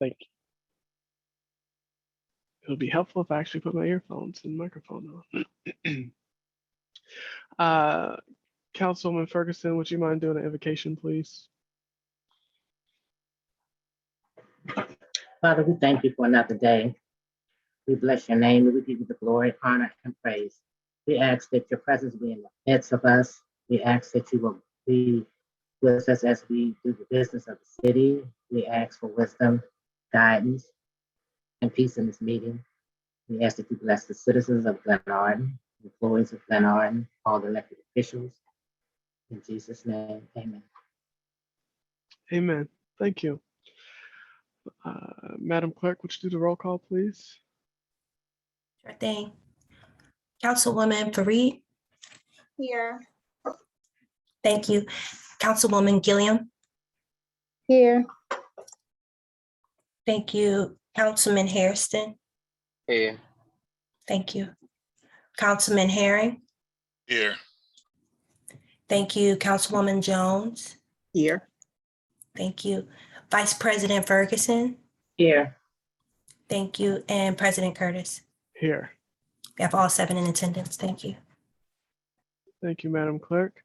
Thank you. It would be helpful if I actually put my earphones and microphone on. Councilwoman Ferguson, would you mind doing an invocation, please? Father, we thank you for another day. We bless your name and we give you the glory, honor, and praise. We ask that your presence be in the midst of us. We ask that you will be with us as we do the business of the city. We ask for wisdom, guidance, and peace in this meeting. We ask that you bless the citizens of Glenarden, employees of Glenarden, all the elected officials. In Jesus' name, amen. Amen. Thank you. Madam Clerk, would you do the roll call, please? Sure thing. Councilwoman Fareed. Here. Thank you. Councilwoman Gilliam. Here. Thank you. Councilman Hairston. Here. Thank you. Councilman Herring. Here. Thank you. Councilwoman Jones. Here. Thank you. Vice President Ferguson. Here. Thank you. And President Curtis. Here. We have all 7 in attendance. Thank you. Thank you, Madam Clerk.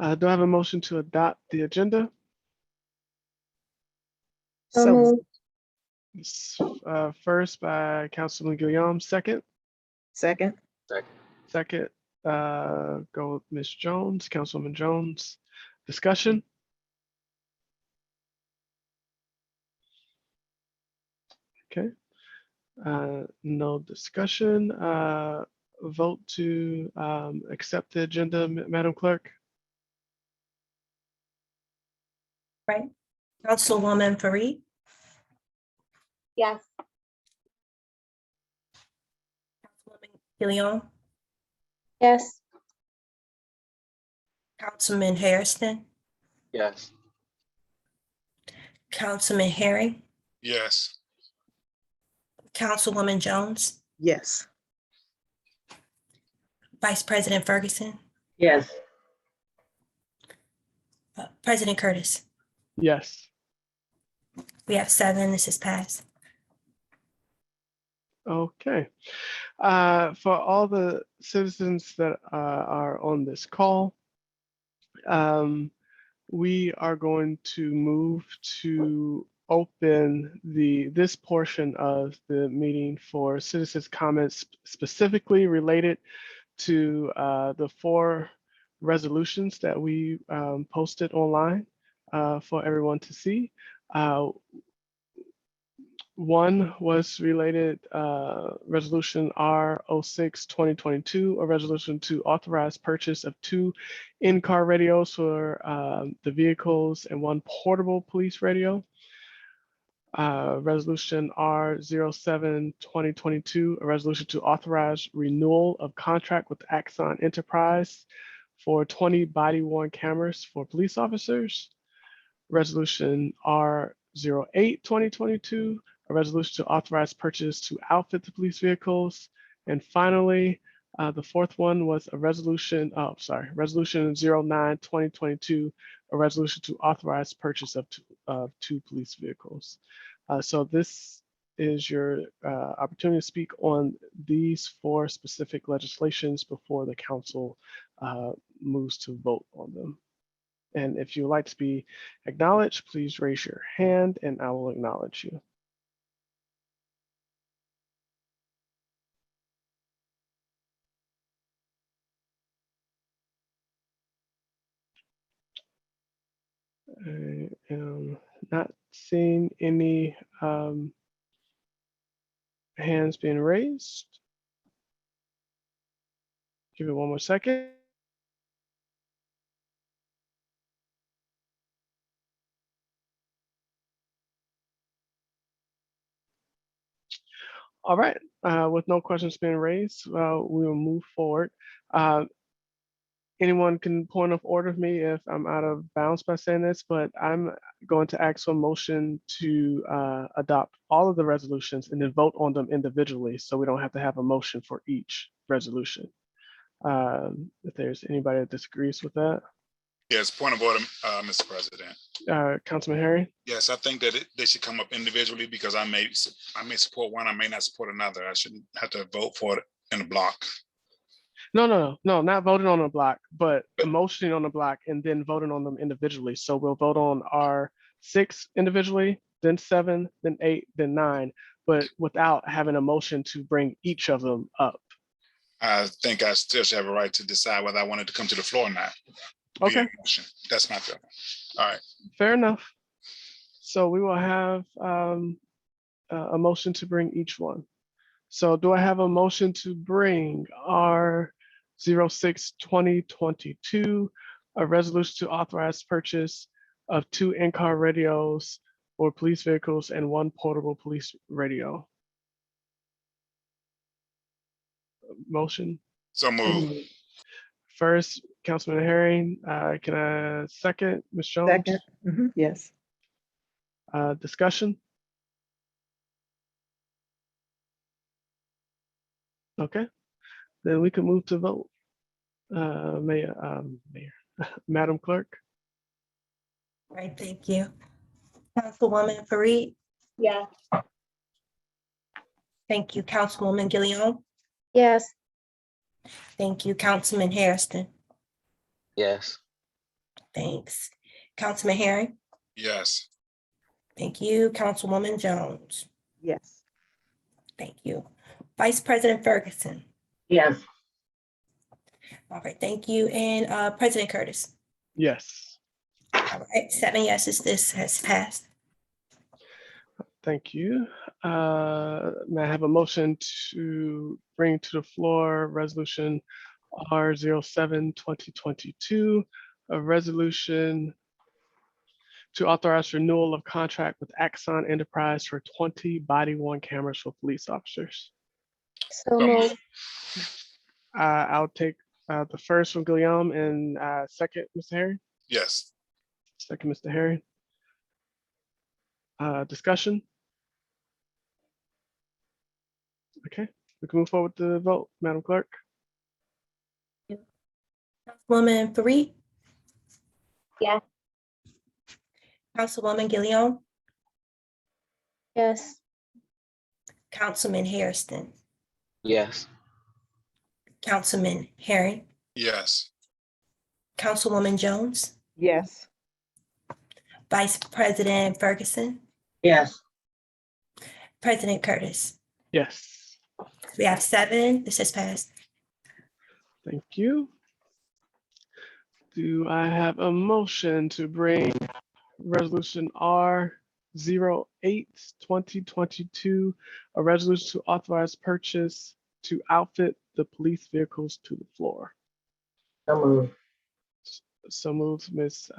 Do I have a motion to adopt the agenda? So moved. First by Councilman Guillaume, second. Second. Second, go with Ms. Jones, Councilwoman Jones. Discussion? Okay. No discussion. Vote to accept the agenda, Madam Clerk. Right. Councilwoman Fareed. Yes. Councilwoman Gilliam. Yes. Councilman Hairston. Yes. Councilman Herring. Yes. Councilwoman Jones. Yes. Vice President Ferguson. Yes. President Curtis. Yes. We have 7. This is passed. Okay. For all the citizens that are on this call, we are going to move to open this portion of the meeting for citizens' comments specifically related to the 4 resolutions that we posted online for everyone to see. One was related resolution R06-2022, a resolution to authorize purchase of 2 in-car radios for the vehicles and 1 portable police radio. Resolution R07-2022, a resolution to authorize renewal of contract with Axon Enterprise for 20 body-worn cameras for police officers. Resolution R08-2022, a resolution to authorize purchase to outfit the police vehicles. And finally, the 4th one was a resolution, resolution 09-2022, a resolution to authorize purchase of 2 police vehicles. So this is your opportunity to speak on these 4 specific legislations before the council moves to vote on them. And if you would like to be acknowledged, please raise your hand and I will acknowledge you. I am not seeing any hands being raised. Give it one more second. All right, with no questions being raised, we will move forward. Anyone can point of order of me if I'm out of bounds by saying this, but I'm going to ask for a motion to adopt all of the resolutions and then vote on them individually, so we don't have to have a motion for each resolution. If there's anybody that disagrees with that. Yes, point of order, Mr. President. Councilman Harry? Yes, I think that they should come up individually because I may support one, I may not support another. I shouldn't have to vote for it in a block. No, not voting on a block, but motioning on a block and then voting on them individually. So we'll vote on our 6 individually, then 7, then 8, then 9, but without having a motion to bring each of them up. I think I still should have a right to decide whether I wanted to come to the floor or not. Okay. Via motion. That's my feeling. All right. Fair enough. So we will have a motion to bring each one. So do I have a motion to bring our 06-2022, a resolution to authorize purchase of 2 in-car radios for police vehicles and 1 portable police radio? Motion. So move. First, Councilman Herring, can I second, Ms. Jones? Second. Yes. Discussion? Okay, then we can move to vote. Mayor, Madam Clerk? All right, thank you. Councilwoman Fareed? Yes. Thank you. Councilwoman Gilliam? Yes. Thank you. Councilman Hairston? Yes. Thanks. Councilman Herring? Yes. Thank you. Councilwoman Jones? Yes. Thank you. Vice President Ferguson? Yes. All right, thank you. And President Curtis? Yes, All right, 7 yeses, this has passed. thank you. May I have a motion to bring to the floor resolution R07-2022, a resolution to authorize renewal of contract with Axon Enterprise for 20 body-worn cameras for police officers. So moved. I'll take the first from Guillaume and second, Mr. Harry. Yes. Second, Mr. Harry. Discussion? Okay, we can move forward to the vote, Madam Clerk. Councilwoman Fareed? Yes. Councilwoman Gilliam? Yes. Councilman Hairston? Yes. Councilman Herring? Yes. Councilwoman Jones? Yes. Vice President Ferguson? Yes. President Curtis? Yes, We have 7, this has passed. thank you. Do I have a motion to bring resolution R08-2022, a resolution to authorize purchase to outfit the police vehicles to the floor? So moved. So moved, Ms.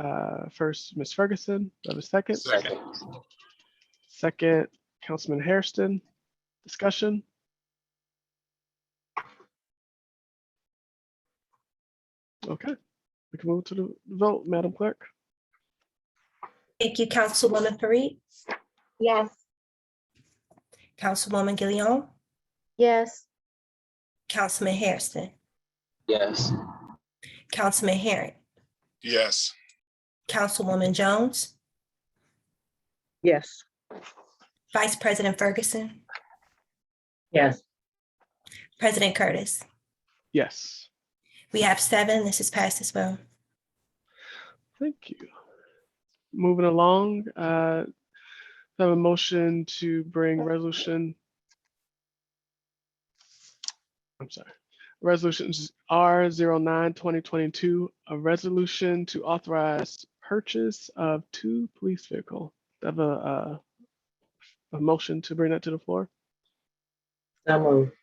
First, Ms. Ferguson. Do I have a second? Second. Second, Councilman Hairston. Discussion? Okay, we can move to the vote, Madam Clerk. Thank you, Councilwoman Fareed? Yes. Councilwoman Gilliam? Yes. Councilman Hairston? Yes. Councilman Herring? Yes. Councilwoman Jones? Yes. Vice President Ferguson? Yes. President Curtis? Yes, We have 7, this is passed as well. thank you. Moving along, I have a motion to bring resolution. I'm sorry. Resolutions R09-2022, a resolution to authorize purchase of 2 police vehicles. I have a motion to bring that to the floor. So moved.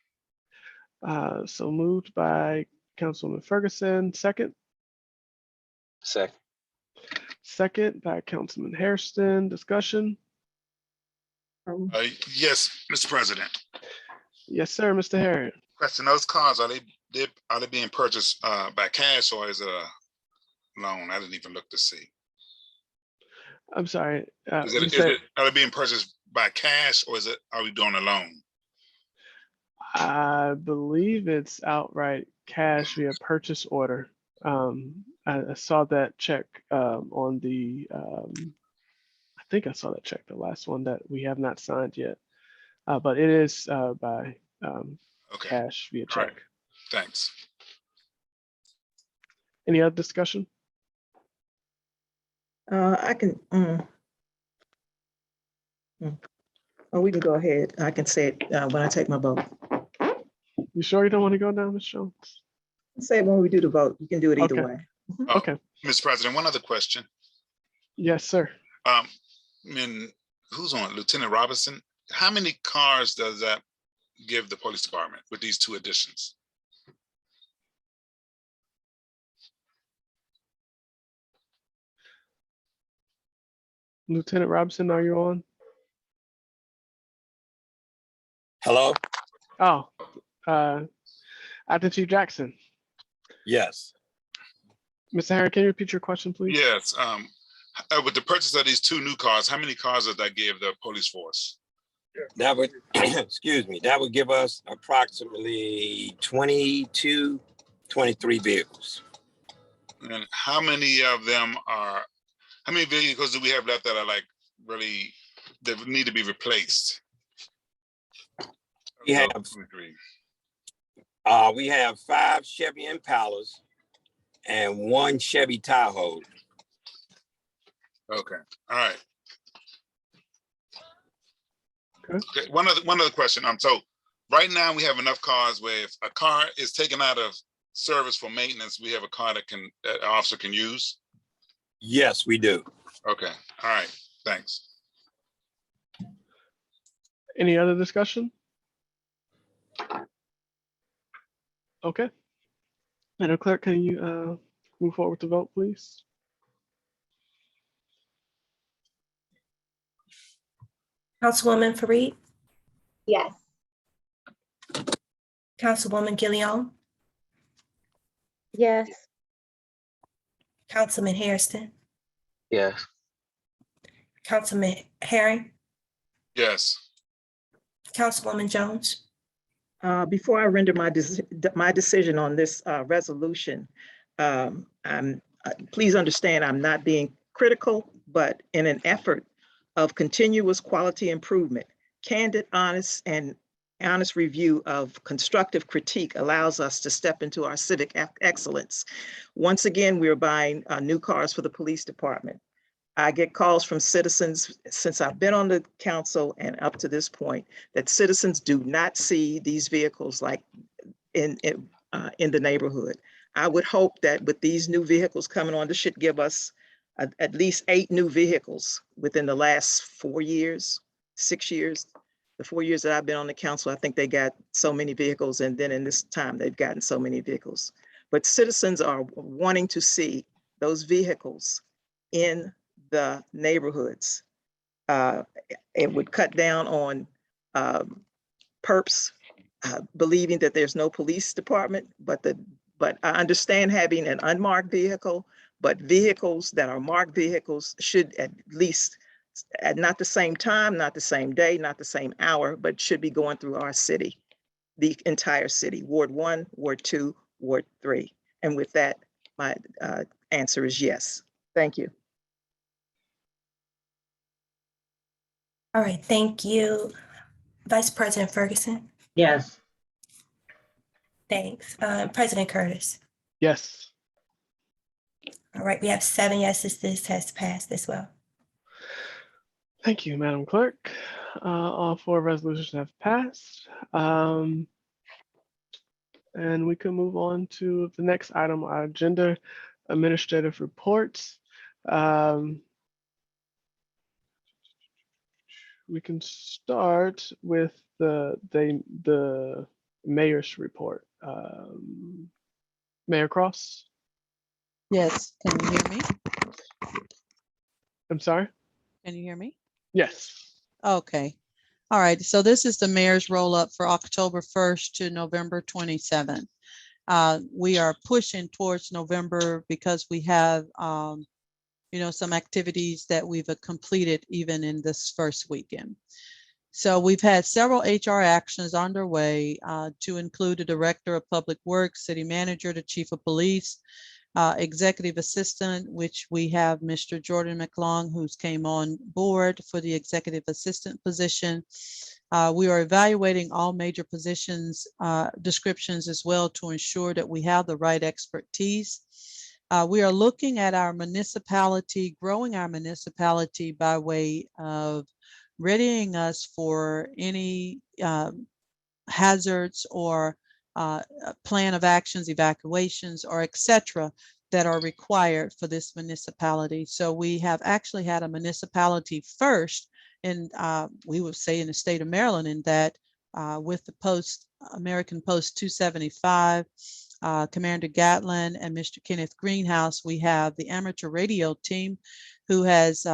So moved by Councilwoman Ferguson, second. Second. Second by Councilman Hairston. Discussion? Yes, Mr. President. Yes, sir, Mr. Harry. Question: those cars, are they being purchased by cash or is it a loan? I didn't even look to see. I'm sorry. Are you said, they being purchased by cash or are we doing a loan? I believe it's outright cash via purchase order. I saw that check on the, I think I saw that check, the last one that we have not signed yet. But it is by Okay, cash via All right. check. thanks. Any other discussion? I can, oh, we can go ahead. I can say it when I take my vote. You sure you don't want to go now, Ms. Jones? Say it when we do the vote. You can do it either Okay. way. Oh, Okay. Mr. President, one other question. Yes, sir. Who's on? Lieutenant Robinson? How many cars does that give the police department with these 2 additions? Lieutenant Robinson, are you on? Hello? Oh, Acting Chief Jackson. Yes. Mr. Harry, can you repeat your question, please? Yes, with the purchase of these 2 new cars, how many cars does that give the police force? That would, excuse me, that would give us approximately 22, 23 vehicles. And how many of them are, how many vehicles do we have left that are like really, that need to be replaced? We have, 23. we have 5 Chevy Impalas and 1 Chevy Tahoe. Okay, all right. Okay. One other question. So right now we have enough cars where if a car is taken out of service for maintenance, we have a car that an officer can use. Yes, we do. Okay, all right, thanks. Any other discussion? Okay. Madam Clerk, can you move forward with the vote, please? Councilwoman Fareed, Yes. Councilwoman Gilliam, Yes. Councilman Hairston, Yes. Councilman Herring, Yes, Councilwoman Jones. Before I render my decision on this resolution, please understand I'm not being critical, but in an effort of continuous quality improvement, candid, honest review of constructive critique allows us to step into our civic excellence. Once again, we're buying new cars for the police department. I get calls from citizens since I've been on the council and up to this point that citizens do not see these vehicles like in the neighborhood. I would hope that with these new vehicles coming on, this should give us at least 8 new vehicles within the last 4 years, 6 years. The 4 years that I've been on the council, I think they got so many vehicles, and then in this time they've gotten so many vehicles. But citizens are wanting to see those vehicles in the neighborhoods. It would cut down on perps believing that there's no police department, but I understand having an unmarked vehicle, but vehicles that are marked vehicles should at least, at not the same time, not the same day, not the same hour, but should be going through our city, the entire city, Ward 1, Ward 2, Ward 3. And with that, my answer is yes. Thank you. All right, thank you. Vice President Ferguson, Yes, thanks. President Curtis. Yes. All right, we have 7 yeses. This has passed as well. Thank you, Madam Clerk. All 4 resolutions have passed. And we can move on to the next item on our agenda, administrative reports. We can start with the mayor's report. Mayor Cross. Yes, can you hear me? I'm sorry. Can you hear me? Yes. Okay. All right. So this is the mayor's roll up for October 1st to November 27th. We are pushing towards November because we have, some activities that we've completed even in this first weekend. So we've had several HR actions underway to include the Director of Public Works, City Manager, the Chief of Police. executive assistant, which we have Mr. Jordan McLong, who's came on board for the executive assistant position. We are evaluating all major positions descriptions as well to ensure that we have the right expertise. We are looking at our municipality, growing our municipality by way of readying us for any hazards or plan of actions, evacuations, or etc. that are required for this municipality. So we have actually had a municipality first, and we would say in the state of Maryland, in that with the American Post 275, Commander Gatlin and Mr. Kenneth Greenhouse, we have the amateur radio team who has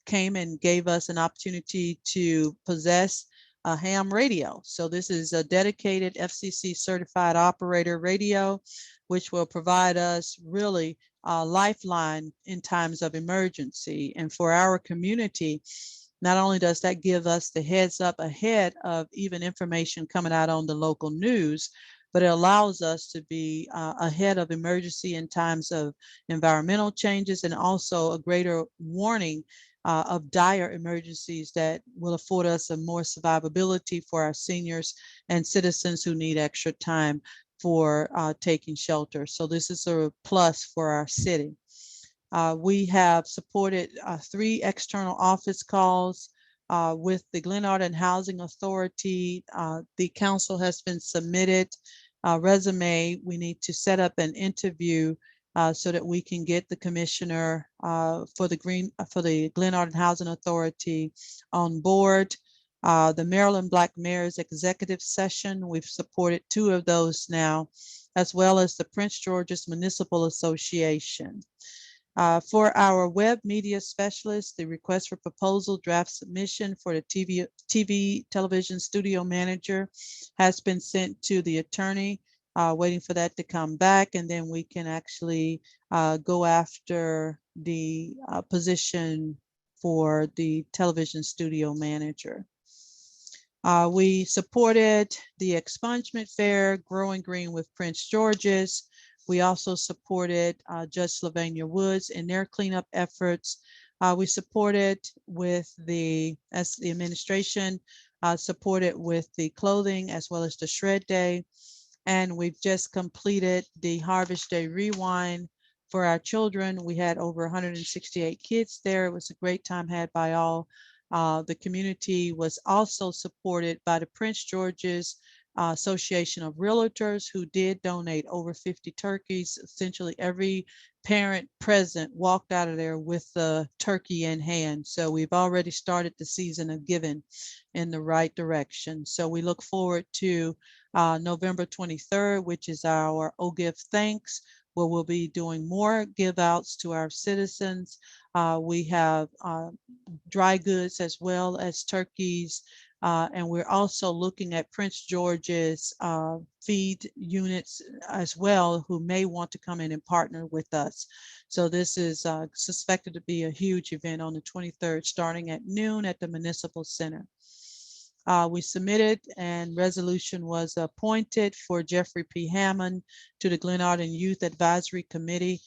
came and gave us an opportunity to possess a ham radio. So this is a dedicated FCC certified operator radio, which will provide us really a lifeline in times of emergency. And for our community, not only does that give us the heads up ahead of even information coming out on the local news, but it allows us to be ahead of emergency in times of environmental changes, and also a greater warning of dire emergencies that will afford us a more survivability for our seniors and citizens who need extra time for taking shelter. So this is a plus for our city. We have supported 3 external office calls with the Glen Arden Housing Authority. The council has been submitted a resume. We need to set up an interview so that we can get the commissioner for the Glen Arden Housing Authority on board. The Maryland Black Mayors Executive Session, we've supported 2 of those now, as well as the Prince George's Municipal Association. For our web media specialist, the request for proposal draft submission for the television studio manager has been sent to the attorney, waiting for that to come back, and then we can actually go after the position for the television studio manager. We supported the expungement fair, Growing Green with Prince George's. We also supported Judge Sylvania Woods in their cleanup efforts. We supported as the administration supported with the clothing as well as the shred day. And we've just completed the Harvest Day Rewind for our children. We had over 168 kids there. It was a great time had by all. The community was also supported by the Prince George's Association of Realtors, who did donate over 50 turkeys. Essentially every parent present walked out of there with the turkey in hand. So we've already started the season of giving in the right direction. So we look forward to November 23rd, which is our Oh Give Thanks, where we'll be doing more give outs to our citizens. We have dry goods as well as turkeys. And we're also looking at Prince George's feed units as well, who may want to come in and partner with us. So this is suspected to be a huge event on the 23rd, starting at noon at the Municipal Center. We submitted, and resolution was appointed for Jeffrey P. Hammond to the Glen Arden Youth Advisory Committee.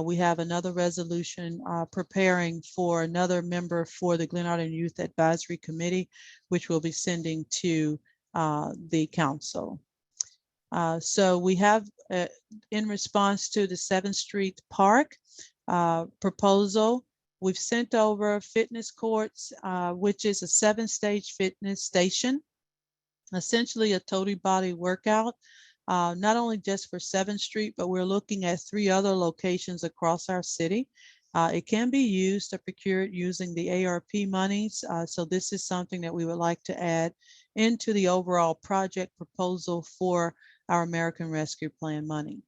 We have another resolution preparing for another member for the Glen Arden Youth Advisory Committee, which we'll be sending to the council. So we have, in response to the 7th Street Park proposal, we've sent over fitness courts, which is a 7-stage fitness station, essentially a total body workout. Not only just for 7th Street, but we're looking at 3 other locations across our city. It can be used to procure it using the ARP monies. So this is something that we would like to add into the overall project proposal for our American Rescue Plan money.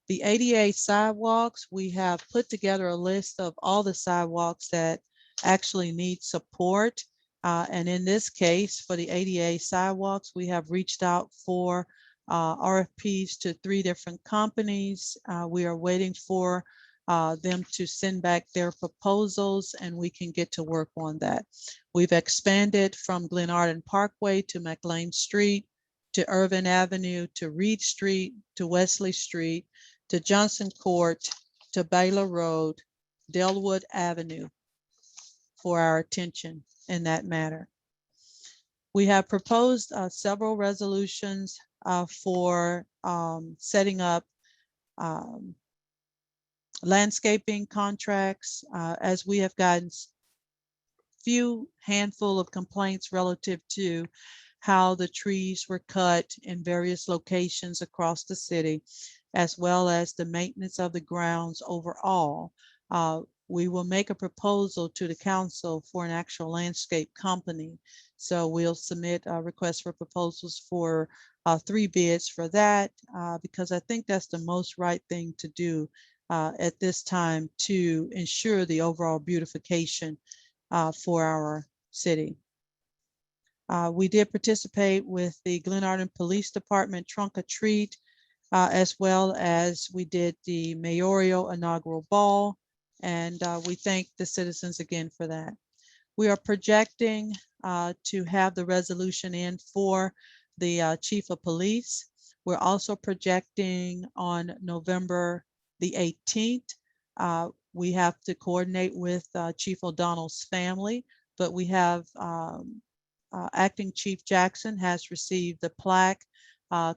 The ADA sidewalks, we have put together a list of all the sidewalks that actually need support. And in this case, for the ADA sidewalks, we have reached out for RFPs to 3 different companies. We are waiting for them to send back their proposals, and we can get to work on that. We've expanded from Glen Arden Parkway to McLean Street, to Irvin Avenue, to Reed Street, to Wesley Street, to Johnson Court, to Baylor Road, Delwood Avenue for our attention in that matter. We have proposed several resolutions for setting up landscaping contracts, as we have gotten few handful of complaints relative to how the trees were cut in various locations across the city, as well as the maintenance of the grounds overall. We will make a proposal to the council for an actual landscape company. So we'll submit a request for proposals for 3 bids for that, because I think that's the most right thing to do at this time to ensure the overall beautification for our city. We did participate with the Glenarden Police Department trunk or treat, as well as we did the Mayoral inaugural ball, and we thank the citizens again for that. We are projecting to have the resolution in for the Chief of Police. We're also projecting on November the 18th. We have to coordinate with Chief O'Donnell's family, but we have Acting Chief Jackson has received the plaque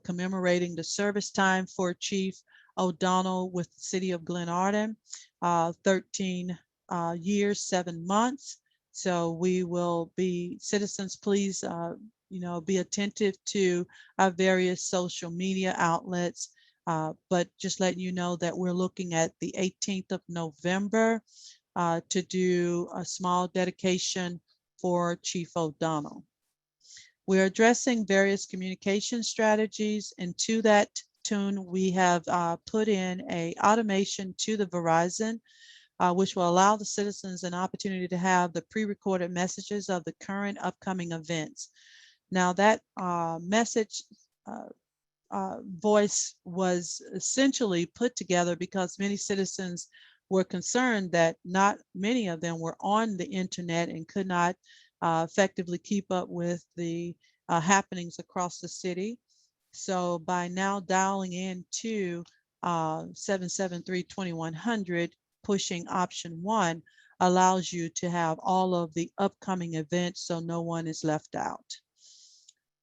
commemorating the service time for Chief O'Donnell with the city of Glenarden, 13 years, 7 months. So we will be, citizens, please, be attentive to our various social media outlets. But just letting you know that we're looking at the 18th of November to do a small dedication for Chief O'Donnell. We're addressing various communication strategies, and to that tune, we have put in a automation to the Verizon, which will allow the citizens an opportunity to have the pre-recorded messages of the current upcoming events. Now that message voice was essentially put together because many citizens were concerned that not many of them were on the internet and could not effectively keep up with the happenings across the city. So by now dialing into 773-2100, pushing option 1 allows you to have all of the upcoming events so no one is left out.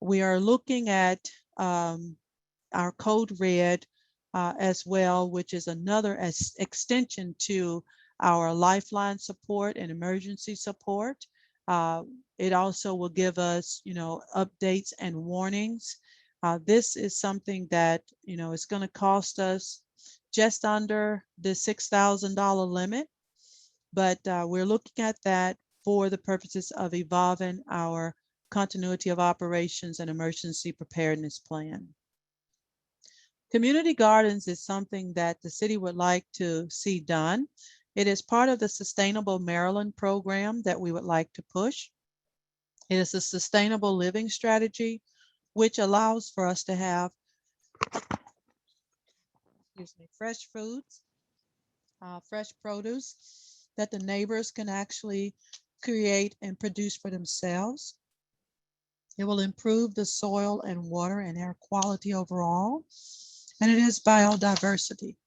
We are looking at our code red as well, which is another extension to our lifeline support and emergency support. It also will give us, updates and warnings. This is something that, is going to cost us just under the $6,000 limit, but we're looking at that for the purposes of evolving our continuity of operations and emergency preparedness plan. Community gardens is something that the city would like to see done. It is part of the Sustainable Maryland program that we would like to push. It is a sustainable living strategy, which allows for us to have fresh foods, fresh produce that the neighbors can actually create and produce for themselves. It will improve the soil and water and air quality overall, and it is biodiversity.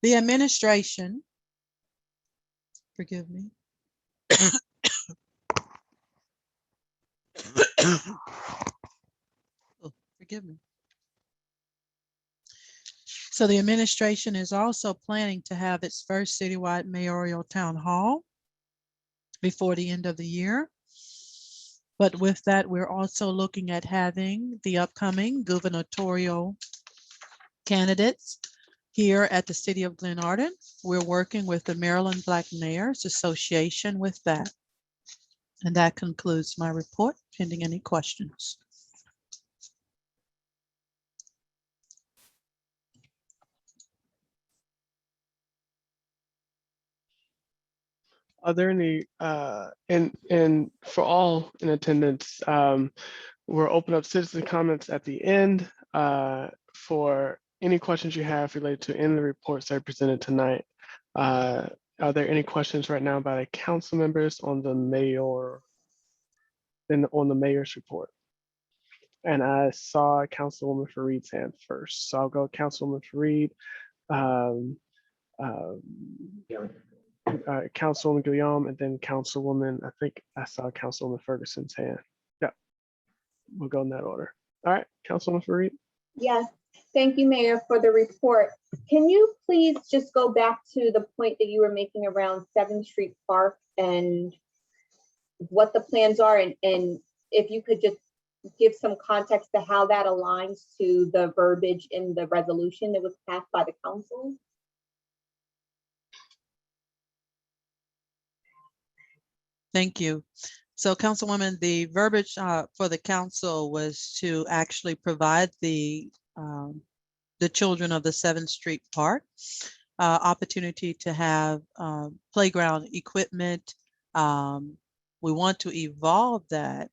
The administration, forgive me. Oh, forgive me. So the administration is also planning to have its first citywide mayoral town hall before the end of the year. But with that, we're also looking at having the upcoming gubernatorial candidates here at the city of Glenarden. We're working with the Maryland Black Mayors Association with that. And that concludes my report, pending any questions. Are there any, and for all in attendance, we'll open up citizen comments at the end for any questions you have related to any of the reports that are presented tonight. Are there any questions right now by the council members on the mayor and on the mayor's report? And I saw Councilwoman Fareed's hand first. So I'll go Councilwoman Fareed, Councilwoman Guillaume, and then Councilwoman, I think I saw Councilwoman Ferguson's hand. Yeah, we'll go in that order. All right, Councilwoman Fareed. Yes, thank you, Mayor, for the report. Can you please just go back to the point that you were making around 7th Street Park and what the plans are, and if you could just give some context to how that aligns to the verbiage in the resolution that was passed by the council? Thank you. So Councilwoman, the verbiage for the council was to actually provide the children of the 7th Street Park opportunity to have playground equipment. We want to evolve that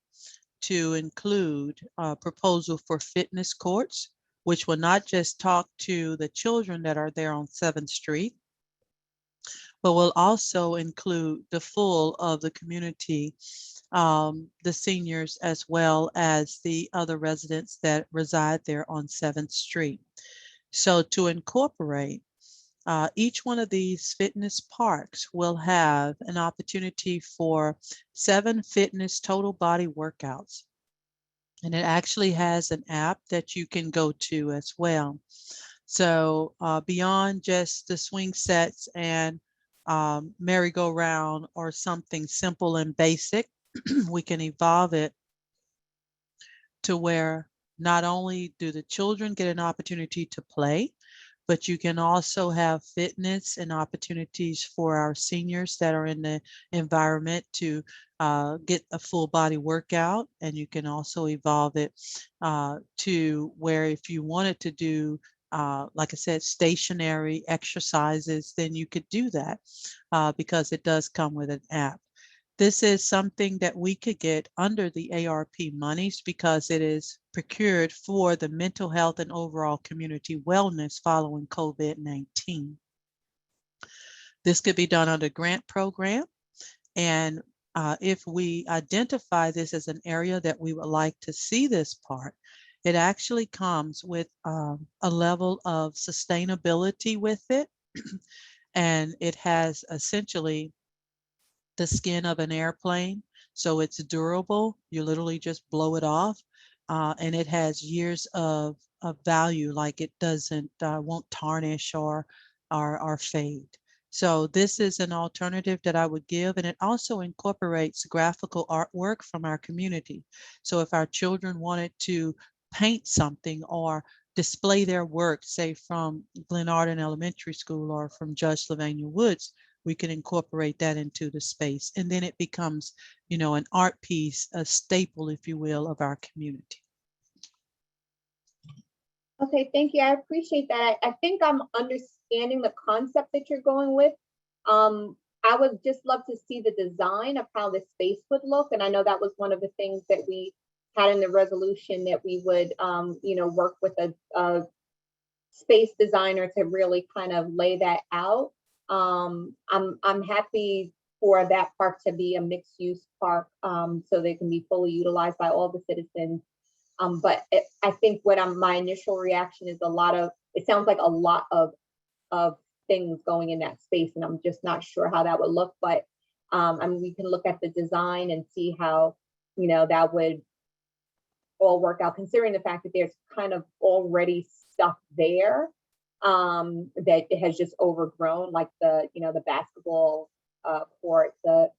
to include a proposal for fitness courts, which will not just talk to the children that are there on 7th Street, but will also include the full of the community, the seniors, as well as the other residents that reside there on 7th Street. So to incorporate, each one of these fitness parks will have an opportunity for 7 fitness total body workouts. And it actually has an app that you can go to as well. So beyond just the swing sets and merry-go-round or something simple and basic, we can evolve it to where not only do the children get an opportunity to play, but you can also have fitness and opportunities for our seniors that are in the environment to get a full body workout. And you can also evolve it to where if you wanted to do, like I said, stationary exercises, then you could do that because it does come with an app. This is something that we could get under the ARP monies because it is procured for the mental health and overall community wellness following COVID-19. This could be done under grant program. And if we identify this as an area that we would like to see this part, it actually comes with a level of sustainability with it. And it has essentially the skin of an airplane. So it's durable. You literally just blow it off. And it has years of value, like it doesn't, won't tarnish or fade. So this is an alternative that I would give. And it also incorporates graphical artwork from our community. So if our children wanted to paint something or display their work, say from Glenarden Elementary School or from Judge Sylvania Woods, we can incorporate that into the space. And then it becomes, you know, an art piece, a staple, if you will, of our community. Okay, thank you. I appreciate that. I think I'm understanding the concept that you're going with. I would just love to see the design of how the space would look. And I know that was one of the things that we had in the resolution, that we would, you know, work with a space designer to really kind of lay that out. I'm happy for that park to be a mixed use park, so they can be fully utilized by all the citizens. But I think my initial reaction is it sounds like a lot of things going in that space, and I'm just not sure how that would look. But I mean, we can look at the design and see how, you know, that would all work out, considering the fact that there's kind of already stuff there that it has just overgrown, like the, you know, the basketball court, the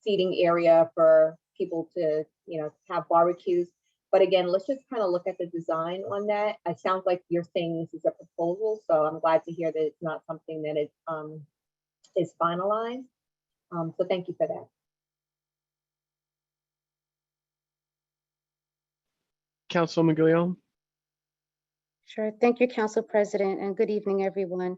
seating area for people to, you know, have barbecues. But again, let's just kind of look at the design on that. It sounds like you're saying this is a proposal, so I'm glad to hear that it's not something that is finalized. So thank you for that. Councilwoman Guillaume. Sure. Thank you, Council President, and good evening, everyone.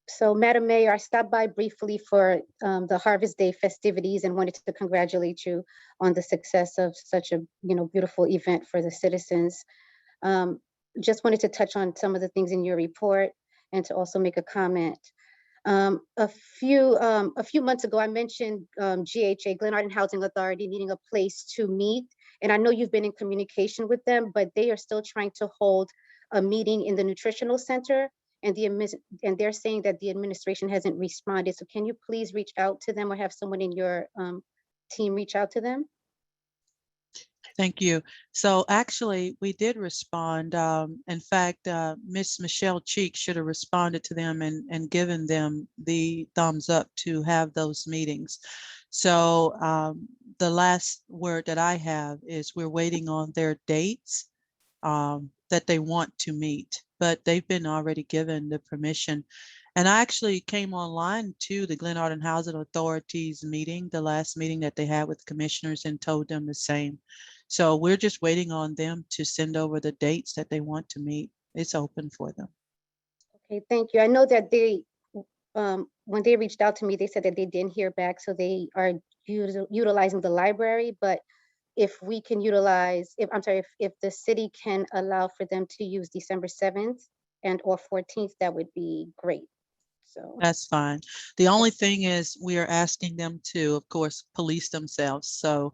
So, Madam Mayor, I stopped by briefly for the Harvest Day festivities and wanted to congratulate you on the success of such a, you know, beautiful event for the citizens. Just wanted to touch on some of the things in your report and to also make a comment. A few months ago, I mentioned GHA, Glenarden Housing Authority, needing a place to meet And I know you've been in communication with them, but they are still trying to hold a meeting in the nutritional center, and they're saying that the administration hasn't responded. So can you please reach out to them or have someone in your team reach out to them? Thank you. So actually, we did respond. In fact, Miss Michelle Cheek should have responded to them and given them the thumbs up to have those meetings. So the last word that I have is we're waiting on their dates that they want to meet, but they've been already given the permission. And I actually came online to the Glen Arden Housing Authority's meeting, the last meeting that they had with commissioners, and told them the same. So we're just waiting on them to send over the dates that they want to meet. It's open for them. Okay, thank you. I know that they, when they reached out to me, they said that they didn't hear back, so they are utilizing the library. But if we can utilize, if the city can allow for them to use December 7th and or 14th, that would be great. So that's fine. The only thing is we are asking them to, of course, police themselves. So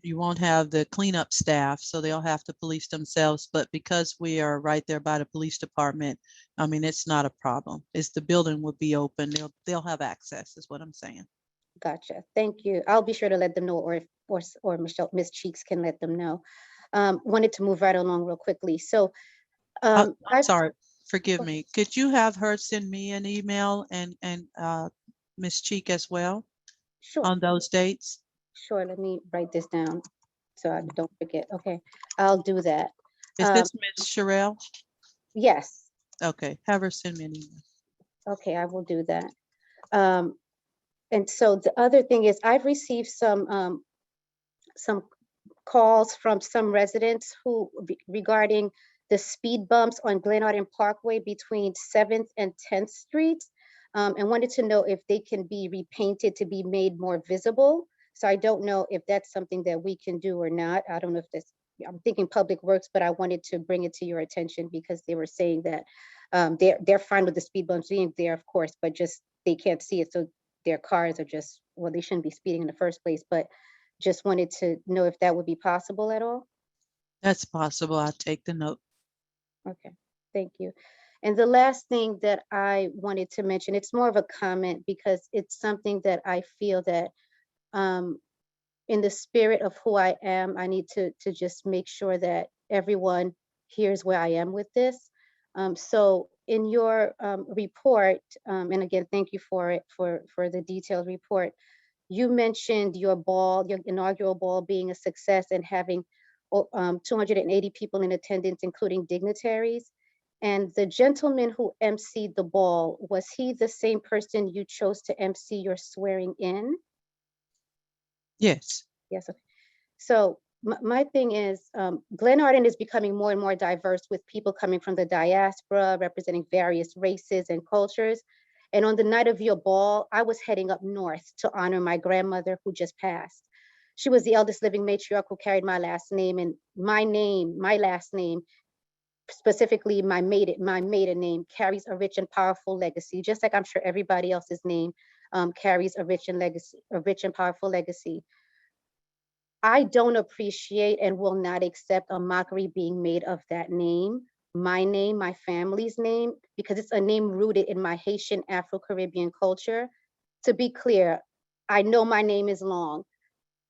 you won't have the cleanup staff, so they'll have to police themselves. But because we are right there by the police department, I mean, it's not a problem. It's the building will be open. They'll have access, is what I'm saying. Gotcha. Thank you. I'll be sure to let them know, or Miss Cheeks can let them know. Wanted to move right along real quickly. So I'm sorry. Forgive me. Could you have her send me an email and Ms. Cheek as well? Sure. On those dates? Sure. Let me write this down so I don't forget. Okay, I'll do that. Is this Ms. Sherrill? Yes. Okay, have her send me an email. Okay, I will do that. And so the other thing is I've received some calls from some residents who regarding the speed bumps on Glen Arden Parkway between 7th and 10th Streets, and wanted to know if they can be repainted to be made more visible. So I don't know if that's something that we can do or not. I don't know if that's, I'm thinking Public Works, but I wanted to bring it to your attention because they were saying that they're fine with the speed bumps being there, of course, but just they can't see it. So their cars are just, well, they shouldn't be speeding in the first place, but just wanted to know if that would be possible at all. That's possible. I'll take the note. Okay, thank you. And the last thing that I wanted to mention, it's more of a comment because it's something that I feel that in the spirit of who I am, I need to just make sure that everyone hears where I am with this. So in your report, and again, thank you for it, for the detailed report, you mentioned your ball, your inaugural ball being a success and having 280 people in attendance, including dignitaries. And the gentleman who emceed the ball, was he the same person you chose to MC your swearing in? Yes. Yes. Okay. So my thing is, Glen Arden is becoming more and more diverse with people coming from the diaspora, representing various races and cultures. And on the night of your ball, I was heading up north to honor my grandmother who just passed. She was the eldest living matriarch who carried my last name, and my last name, specifically my maiden name, carries a rich and powerful legacy, just like I'm sure everybody else's name carries a rich and powerful legacy. I don't appreciate and will not accept a mockery being made of that name, my family's name, because it's a name rooted in my Haitian Afro-Caribbean culture. To be clear, I know my name is long.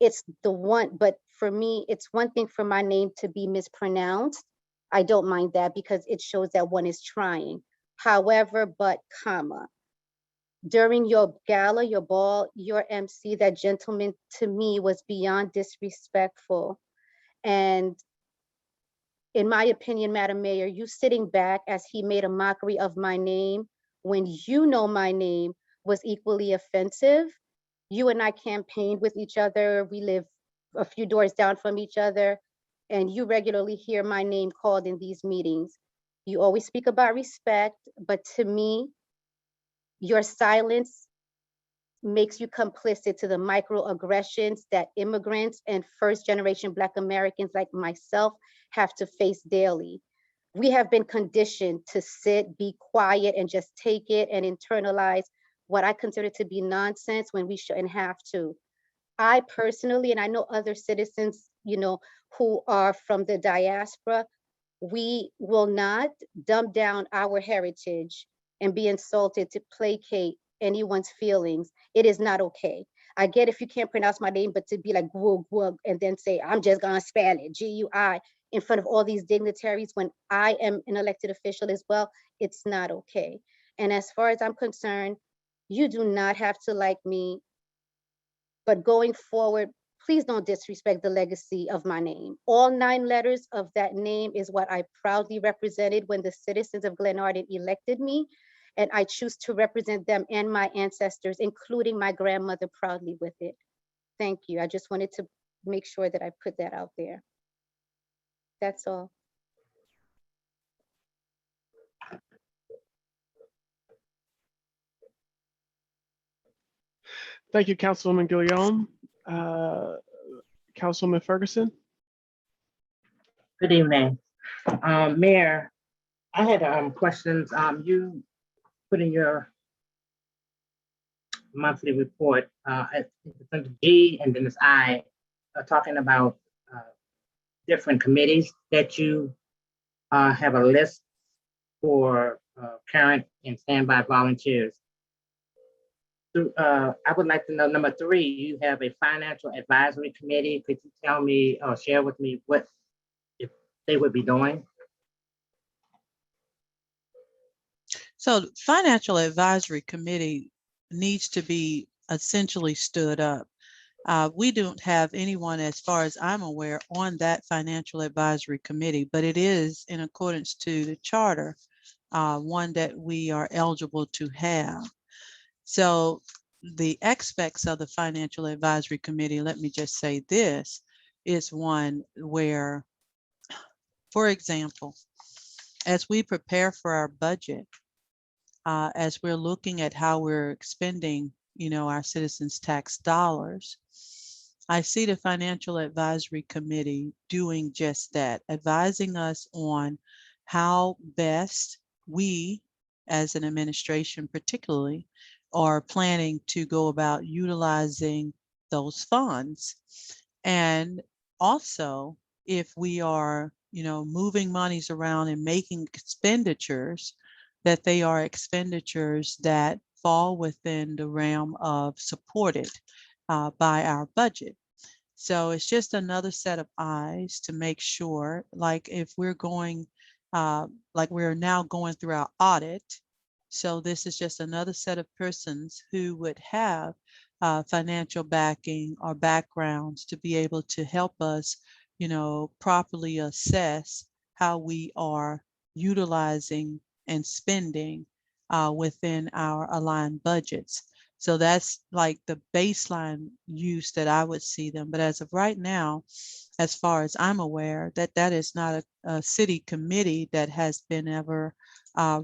It's the one, but for me, it's one thing for my name to be mispronounced. I don't mind that because it shows that one is trying. However, but comma, during your gala, your ball, your MC, that gentleman to me was beyond disrespectful. And in my opinion, Madam Mayor, you sitting back as he made a mockery of my name when you know my name was equally offensive. You and I campaigned with each other. We live a few doors down from each other, and you regularly hear my name called in these meetings. You always speak about respect, but to me, your silence makes you complicit to the microaggressions that immigrants and first-generation Black Americans like myself have to face daily. We have been conditioned to sit, be quiet, and just take it and internalize what I consider to be nonsense when we shouldn't have to. I personally, and I know other citizens who are from the diaspora, we will not dumb down our heritage and be insulted to placate anyone's feelings. It is not okay. I get if you can't pronounce my name, but to be like Gwug Gwug and then say, I'm just gonna spell it, G-U-I, in front of all these dignitaries when I am an elected official as well, it's not okay. And as far as I'm concerned, you do not have to like me, but going forward, please don't disrespect the legacy of my name. All 9 letters of that name is what I proudly represented when the citizens of Glenarden elected me, and I choose to represent them and my ancestors, including my grandmother, proudly with it. Thank you. I just wanted to make sure that I put that out there. That's all. Thank you, Councilwoman Guillaume. Councilwoman Ferguson. Good evening. Mayor, I had questions. You put in your monthly report, it's under G and then it's I, talking about different committees that you have a list for current and standby volunteers. I would like to know, number 3, you have a financial advisory committee. Could you tell me or share with me what if they would be doing? So the Financial Advisory Committee needs to be essentially stood up. We don't have anyone, as far as I'm aware, on that Financial Advisory Committee, but it is in accordance to the charter, one that we are eligible to have. So the aspects of the Financial Advisory Committee, let me just say this, is one where, for example, as we prepare for our budget, as we're looking at how we're expending, our citizens' tax dollars, I see the Financial Advisory Committee doing just that, advising us on how best we, as an administration particularly, are planning to go about utilizing those funds. And also, if we are, moving monies around and making expenditures, that they are expenditures that fall within the realm of supported by our budget. So it's just another set of eyes to make sure, like if we're going, like we're now going through our audit. So this is just another set of persons who would have financial backing or backgrounds to be able to help us, properly assess how we are utilizing and spending within our aligned budgets. So that's like the baseline use that I would see them. But as of right now, as far as I'm aware, that is not a city committee that has been ever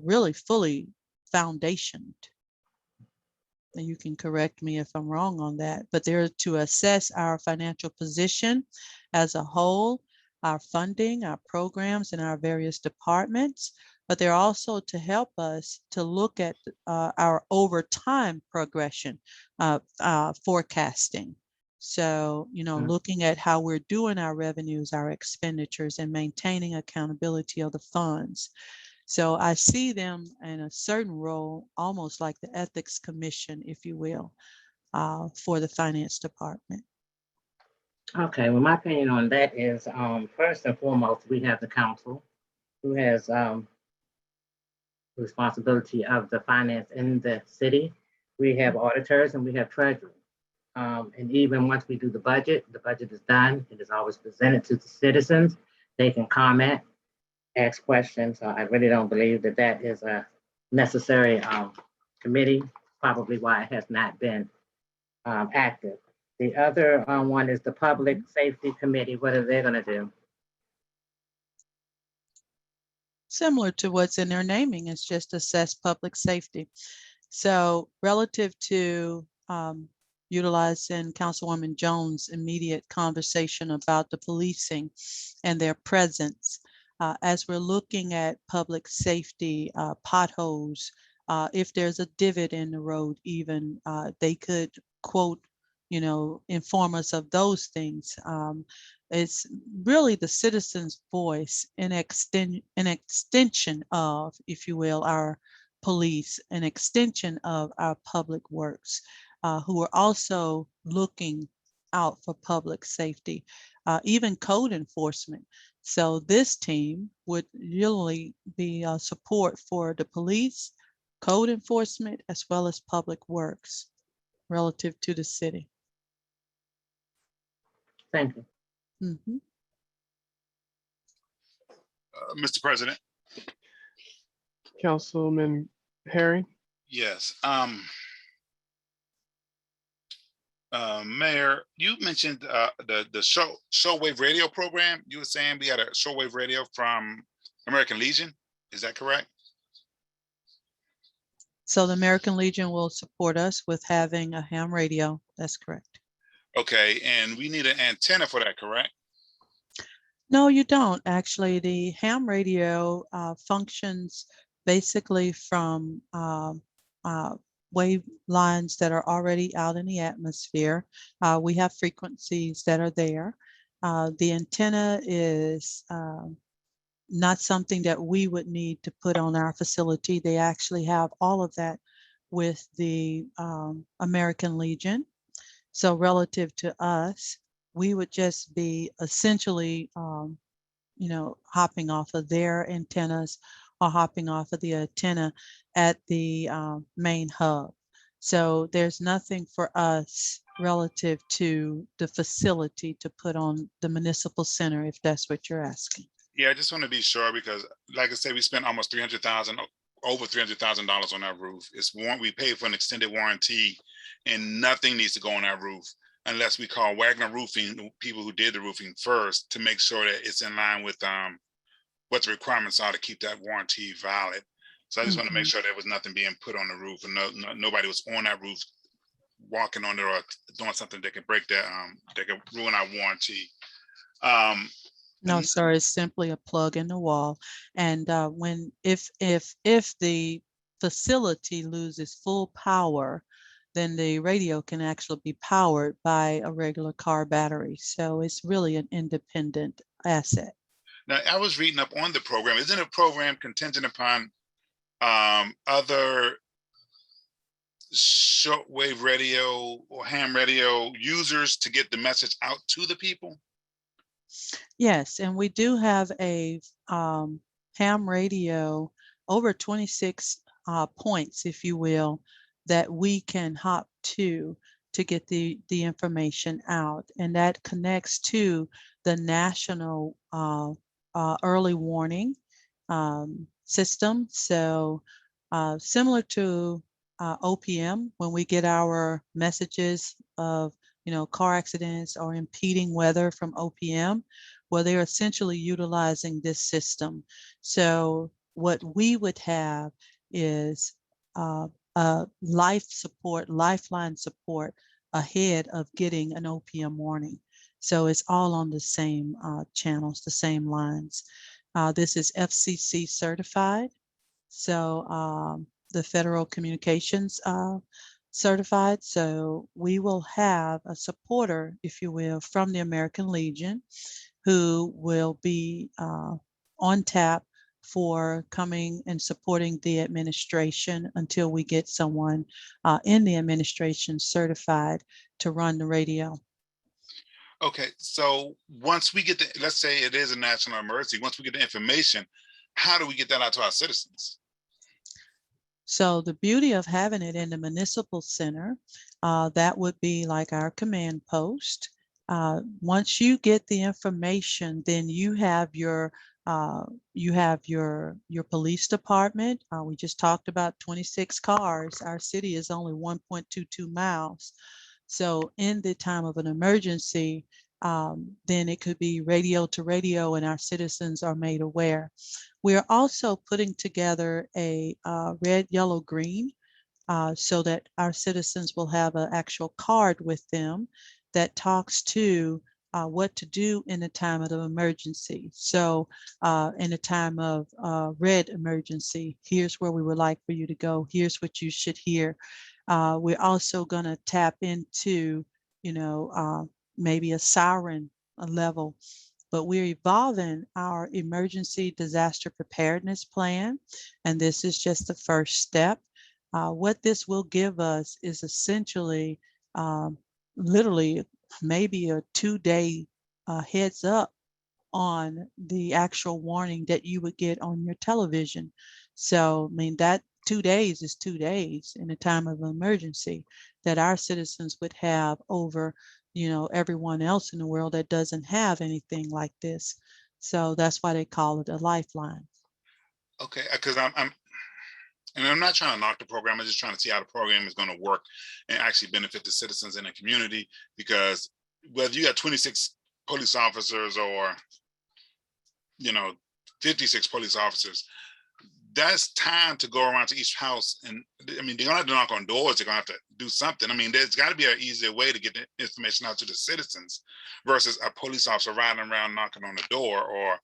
really fully foundationed. And you can correct me if I'm wrong on that, but they're to assess our financial position as a whole, our funding, our programs, and our various departments. But they're also to help us to look at our over time progression, forecasting. So, looking at how we're doing our revenues, our expenditures, and maintaining accountability of the funds. So I see them in a certain role, almost like the Ethics Commission, if you will, for the Finance Department. Okay, well, my opinion on that is, first and foremost, we have the council who has responsibility of the finance in the city. We have auditors and we have treasury. And even once we do the budget is done. It is always presented to the citizens. They can comment, ask questions. I really don't believe that that is a necessary committee, probably why it has not been active. The other one is the Public Safety Committee. What are they going to do? Similar to what's in their naming, it's just assess public safety. So relative to utilizing Councilwoman Jones' immediate conversation about the policing and their presence, as we're looking at public safety, potholes, if there's a divot in the road, even they could quote, inform us of those things. it's really the citizens' voice, an extension of, if you will, our police, an extension of our public works, who are also looking out for public safety, even code enforcement. So this team would really be support for the police, code enforcement, as well as public works relative to the city. Thank you. Mhm. Mr. President, Councilman Herring. yes. Mayor, you mentioned the shortwave radio program. You were saying we had a shortwave radio from American Legion. Is that correct? So the American Legion will support us with having a ham radio. That's correct. Okay, and we need an antenna for that, correct? No, you don't. Actually, the ham radio functions basically from wave lines that are already out in the atmosphere. We have frequencies that are there. The antenna is not something that we would need to put on our facility. They actually have all of that with the American Legion. So relative to us, we would just be essentially, hopping off of their antennas or hopping off of the antenna at the main hub. So there's nothing for us relative to the facility to put on the municipal center, if that's what you're asking. Yeah, I just want to be sure because, like I said, we spent almost over $300,000 on our roof. We paid for an extended warranty, and nothing needs to go on our roof unless we call Wagner Roofing, the people who did the roofing first, to make sure that it's in line with what the requirements are to keep that warranty valid. So I just want to make sure there was nothing being put on the roof, and nobody was on that roof walking on there or doing something that could break that that could ruin our warranty. No, sir, it's simply a plug in the wall. And if the facility loses full power, then the radio can actually be powered by a regular car battery. So it's really an independent asset. Now, I was reading up on the program. Isn't a program contingent upon other shortwave radio or ham radio users to get the message out to the people? Yes, and we do have a ham radio, over 26 points, if you will, that we can hop to get the information out. And that connects to the national early warning system. So similar to OPM, when we get our messages of car accidents or impeding weather from OPM, well, they're essentially utilizing this system. So what we would have is lifeline support ahead of getting an OPM warning. So it's all on the same channels, the same lines. This is FCC certified. So the Federal Communications certified. So we will have a supporter, if you will, from the American Legion who will be on tap for coming and supporting the administration until we get someone in the administration certified to run the radio. Okay, so once we get let's say it is a national emergency, once we get the information, how do we get that out to our citizens? So the beauty of having it in the municipal center, that would be like our command post. Once you get the information, then you have your police department. We just talked about 26 cars. Our city is only 1.22 miles. So in the time of an emergency, then it could be radio to radio and our citizens are made aware. We are also putting together a red, yellow, green so that our citizens will have an actual card with them that talks to what to do in a time of emergency. So in a time of red emergency, here's where we would like for you to go. Here's what you should hear. We're also going to tap into, maybe a siren level. But we're evolving our emergency disaster preparedness plan, and this is just the first step. What this will give us is essentially, literally, maybe a 2-day heads up on the actual warning that you would get on your television. So, I mean, that 2 days is 2 days in a time of emergency that our citizens would have over, everyone else in the world that doesn't have anything like this. So that's why they call it a lifeline. Okay, because and I'm not trying to knock the program. I'm just trying to see how the program is going to work and actually benefit the citizens in the community. Because whether you got 26 police officers or 56 police officers, that's time to go around to each house. And I mean, they're gonna have to knock on doors. They're gonna have to do something. I mean, there's got to be an easier way to get the information out to the citizens versus a police officer riding around knocking on the door. Or, I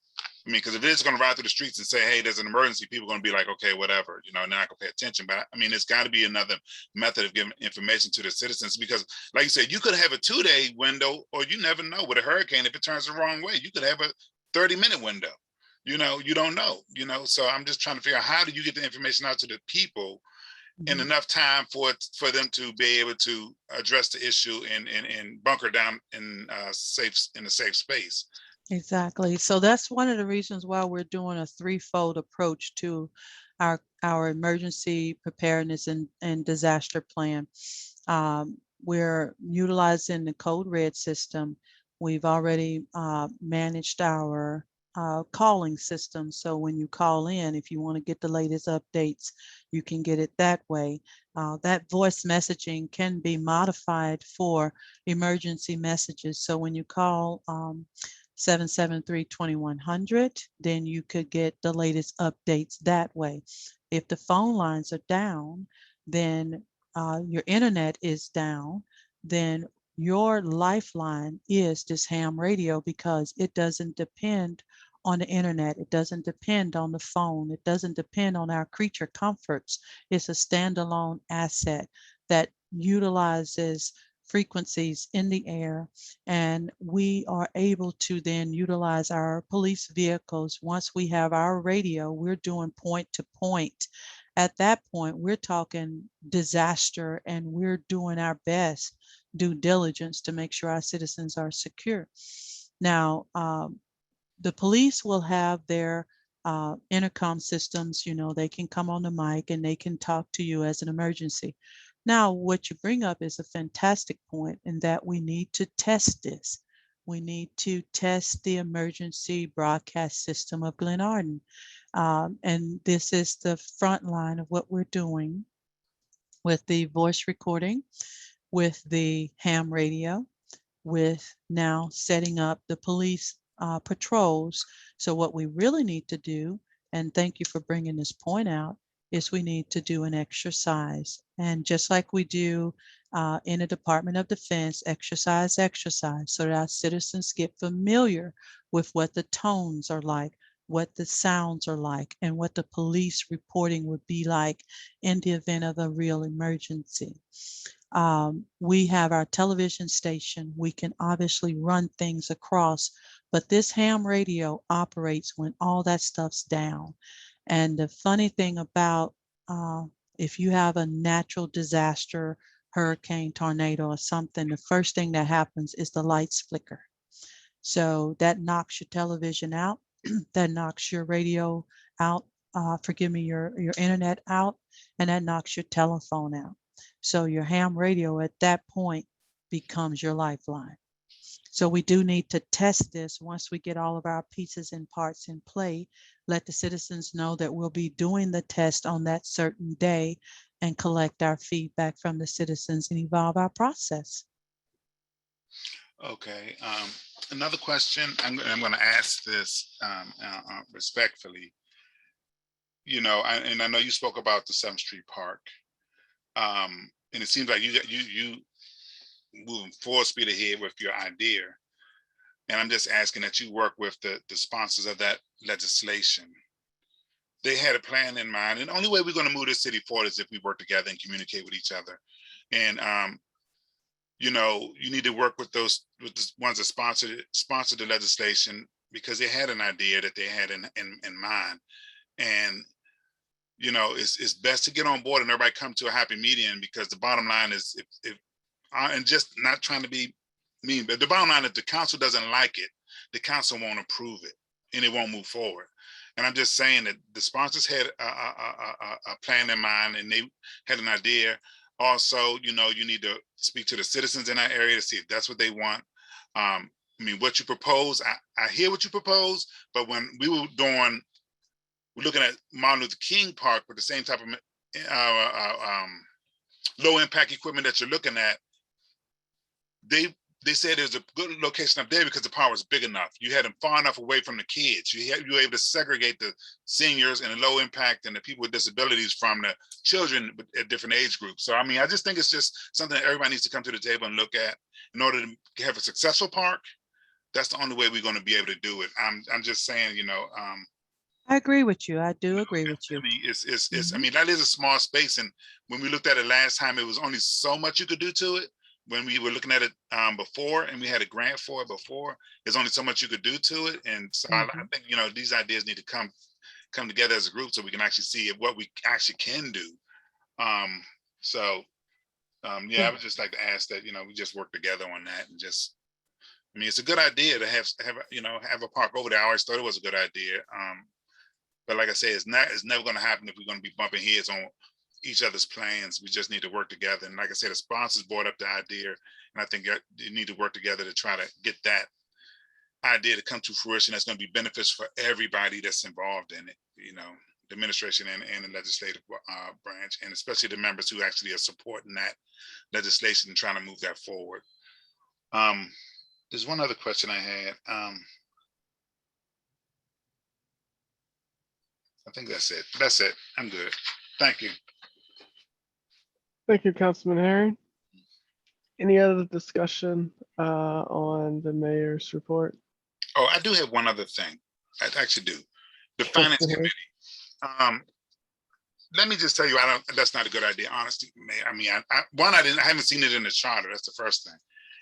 mean, because if it's gonna ride through the streets and say, hey, there's an emergency, people are gonna be like, okay, whatever, and they're not gonna pay attention. But I mean, it's got to be another method of giving information to the citizens, because like you said, you could have a 2-day window, or you never know with a hurricane, if it turns the wrong way, you could have a 30-minute window. You don't know, so I'm just trying to figure out, how do you get the information out to the people in enough time for them to be able to address the issue and bunker down in a safe space. Exactly. So that's one of the reasons why we're doing a threefold approach to our emergency preparedness and disaster plan. We're utilizing the Code Red system. We've already managed our calling system. So when you call in, if you want to get the latest updates, you can get it that way. That voice messaging can be modified for emergency messages. So when you call 773-2100, then you could get the latest updates that way. If the phone lines are down, then your internet is down, then your lifeline is this ham radio, because it doesn't depend on the internet. It doesn't depend on the phone. It doesn't depend on our creature comforts. It's a standalone asset that utilizes frequencies in the air, and we are able to then utilize our police vehicles. Once we have our radio, we're doing point to point. At that point, we're talking disaster, and we're doing our best due diligence to make sure our citizens are secure. Now, the police will have their intercom systems. They can come on the mic and they can talk to you as an emergency. Now, what you bring up is a fantastic point, in that we need to test this. We need to test the emergency broadcast system of Glenarden. And this is the front line of what we're doing with the voice recording, with the ham radio, with now setting up the police patrols. So what we really need to do, and thank you for bringing this point out, is we need to do an exercise. And just like we do in the Department of Defense, exercise, so that our citizens get familiar with what the tones are like, what the sounds are like, and what the police reporting would be like in the event of a real emergency. We have our television station. We can obviously run things across, but this ham radio operates when all that stuff's down. And the funny thing about if you have a natural disaster, hurricane, tornado, or something, the first thing that happens is the lights flicker. So that knocks your television out, that knocks your radio out, your internet out, and that knocks your telephone out. So your ham radio at that point becomes your lifeline. So we do need to test this once we get all of our pieces and parts in play. Let the citizens know that we'll be doing the test on that certain day, and collect our feedback from the citizens and evolve our process. Okay. Another question, I'm going to ask this respectfully. And I know you spoke about the 7th Street Park, and it seems like you moving full speed ahead with your idea. And I'm just asking that you work with the sponsors of that legislation. They had a plan in mind, and the only way we're going to move this city forward is if we work together and communicate with each other. And you know, you need to work with the ones that sponsored the legislation, because they had an idea that they had in mind. And, you know, it's best to get on board and everybody come to a happy medium, because the bottom line is, if and just not trying to be mean, but the bottom line is, if the council doesn't like it, the council won't approve it and it won't move forward. And I'm just saying that the sponsors had a plan in mind, and they had an idea. Also, you know, you need to speak to the citizens in that area to see if that's what they want. I mean, what you propose, I hear what you propose, but when we were looking at Martin Luther King Park with the same type of low impact equipment that you're looking at, they said there's a good location up there because the park was big enough. You had them far enough away from the kids. You were able to segregate the seniors and the low impact and the people with disabilities from the children at different age groups. So, I mean, I just think it's just something that everybody needs to come to the table and look at in order to have a successful park. That's the only way we're going to be able to do it. I'm just saying, you know, I agree with you. I do agree with you. I mean, I mean, that is a small space. And when we looked at it last time, it was only so much you could do to it. When we were looking at it before, and we had a grant for it before, there's only so much you could do to it. And so I think, you know, these ideas need to come together as a group so we can actually see what we actually can do. Yeah, I would just like to ask that, you know, we just work together on that, and just, I mean, it's a good idea to have a park over there. I always thought it was a good idea. But like I say, it's never going to happen if we're going to be bumping heads on each other's plans. We just need to work together. And like I said, the sponsors brought up the idea, and I think you need to work together to try to get that idea to come to fruition. That's going to be beneficial for everybody that's involved in it, you know, the administration and the legislative branch, and especially the members who actually are supporting that legislation and trying to move that forward. There's one other question I had. I think that's it. That's it. I'm good. Thank you. Thank you, Councilman Herring. Any other discussion on the mayor's report? Oh, I do have one other thing. I actually do. The finance committee. Let me just tell you, that's not a good idea, honestly. I mean, I haven't seen it in the charter. That's the first thing.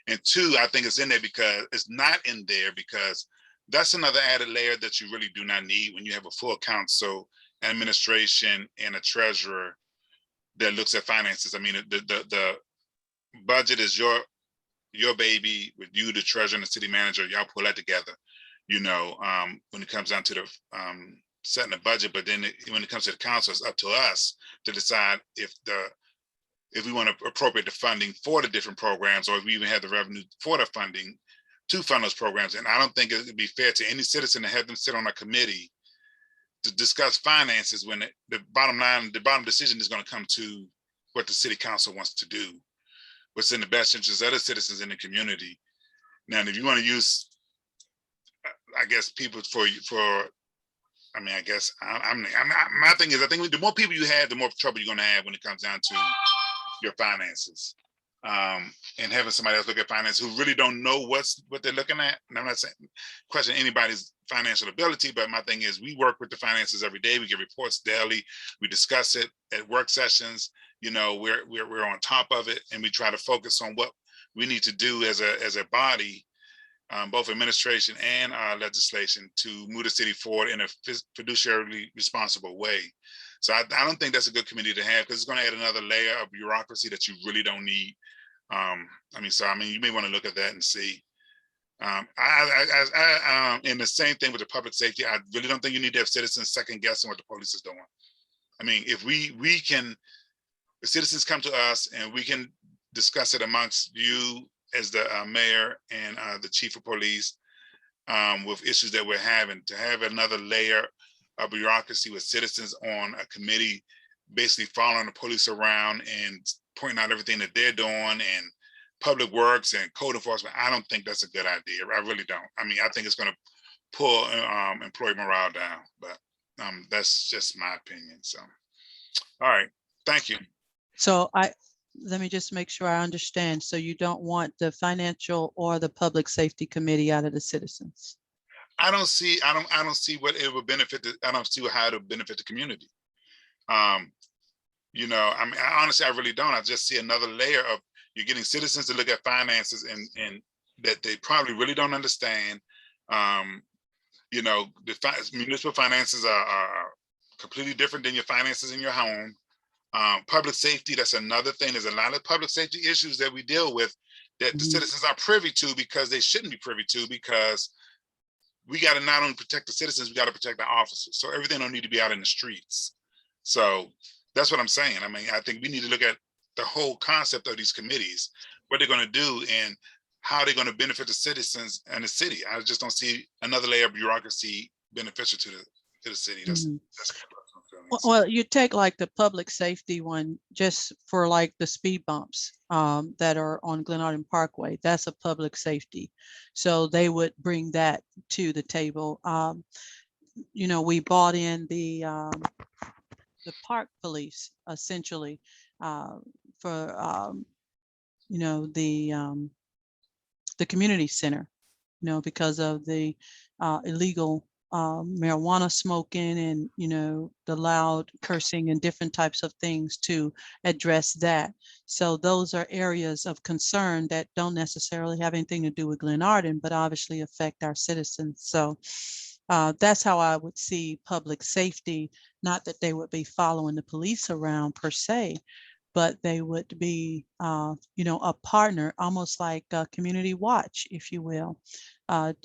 And two, I think it's in there because it's not in there because that's another added layer that you really do not need when you have a full council, administration, and a treasurer that looks at finances. I mean, the budget is your baby, with you, the treasurer, and the city manager. Y'all pull that together, you know, when it comes down to the setting the budget. But then when it comes to the council, it's up to us to decide if we want to appropriate the funding for the different programs, or if we even have the revenue for the funding to fund those programs. And I don't think it would be fair to any citizen to have them sit on a committee to discuss finances when the bottom line, the bottom decision is going to come to what the city council wants to do, what's in the best interest of other citizens in the community. Now, if you want to use, I guess, people I mean, I guess my thing is, I think the more people you have, the more trouble you're going to have when it comes down to your finances. And having somebody else look at finance who really don't know what they're looking at. And I'm not saying question anybody's financial ability, but my thing is, we work with the finances every day. We get reports daily. We discuss it at work sessions. You know, we're on top of it, and we try to focus on what we need to do as a body, both administration and legislation, to move the city forward in a fiduciarily responsible way. So I don't think that's a good committee to have, because it's going to add another layer of bureaucracy that you really don't need. I mean, you may want to look at that and see. And the same thing with the public safety. I really don't think you need to have citizens second guessing what the police is doing. I mean, if the citizens come to us and we can discuss it amongst you as the mayor and the chief of police with issues that we're having, to have another layer of bureaucracy with citizens on a committee basically following the police around and pointing out everything that they're doing, and public works and code enforcement, I don't think that's a good idea. I really don't. I mean, I think it's going to pull employee morale down, but that's just my opinion. So, all right, thank you. So let me just make sure I understand. So you don't want the financial or the public safety committee out of the citizens? I don't see what it would benefit. I don't see how it would benefit the community. You know, I mean, honestly, I really don't. I just see another layer of, You're getting citizens to look at finances and that they probably really don't understand. You know, municipal finances are completely different than your finances in your home. Public safety, that's another thing. There's a lot of public safety issues that we deal with that the citizens are privy to because they shouldn't be privy to, because we got to not only protect the citizens, we got to protect the officers. So everything don't need to be out in the streets. So that's what I'm saying. I mean, I think we need to look at the whole concept of these committees, what they're going to do and how they're going to benefit the citizens and the city. I just don't see another layer of bureaucracy beneficial to the city. That's my personal feelings. Well, you take like the public safety one, just for like the speed bumps that are on Glen Arden Parkway. That's a public safety. So they would bring that to the table. You know, we bought in the park police essentially for you know, the community center, you know, because of the illegal marijuana smoking and, you know, the loud cursing and different types of things to address that. So those are areas of concern that don't necessarily have anything to do with Glen Arden, but obviously affect our citizens. So that's how I would see public safety, not that they would be following the police around per se, but they would be, you know, a partner, almost like a community watch, if you will,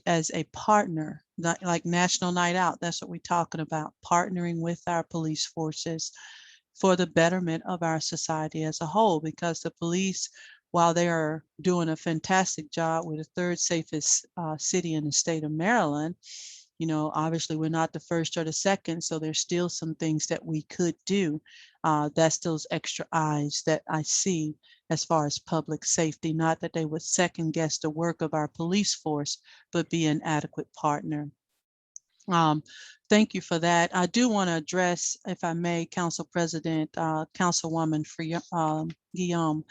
as a partner, like National Night Out. That's what we're talking about, partnering with our police forces for the betterment of our society as a whole, because the police, while they are doing a fantastic job, with the third safest city in the state of Maryland, you know, obviously we're not the first or the second, so there's still some things that we could do. That's those extra eyes that I see as far as public safety, not that they would second guess the work of our police force, but be an adequate partner. Thank you for that. I do want to address, if I may, Council President, Councilwoman Guillaume.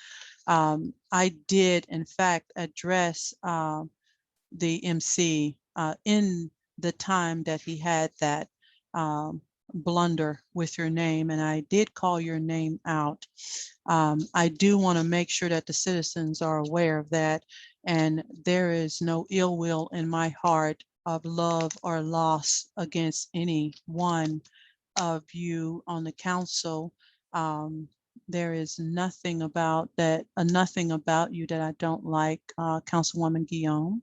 I did, in fact, address the MC in the time that he had that blunder with your name, and I did call your name out. I do want to make sure that the citizens are aware of that, and there is no ill will in my heart of love or loss against any one of you on the council. There is nothing about that, nothing about you that I don't like, Councilwoman Guillaume.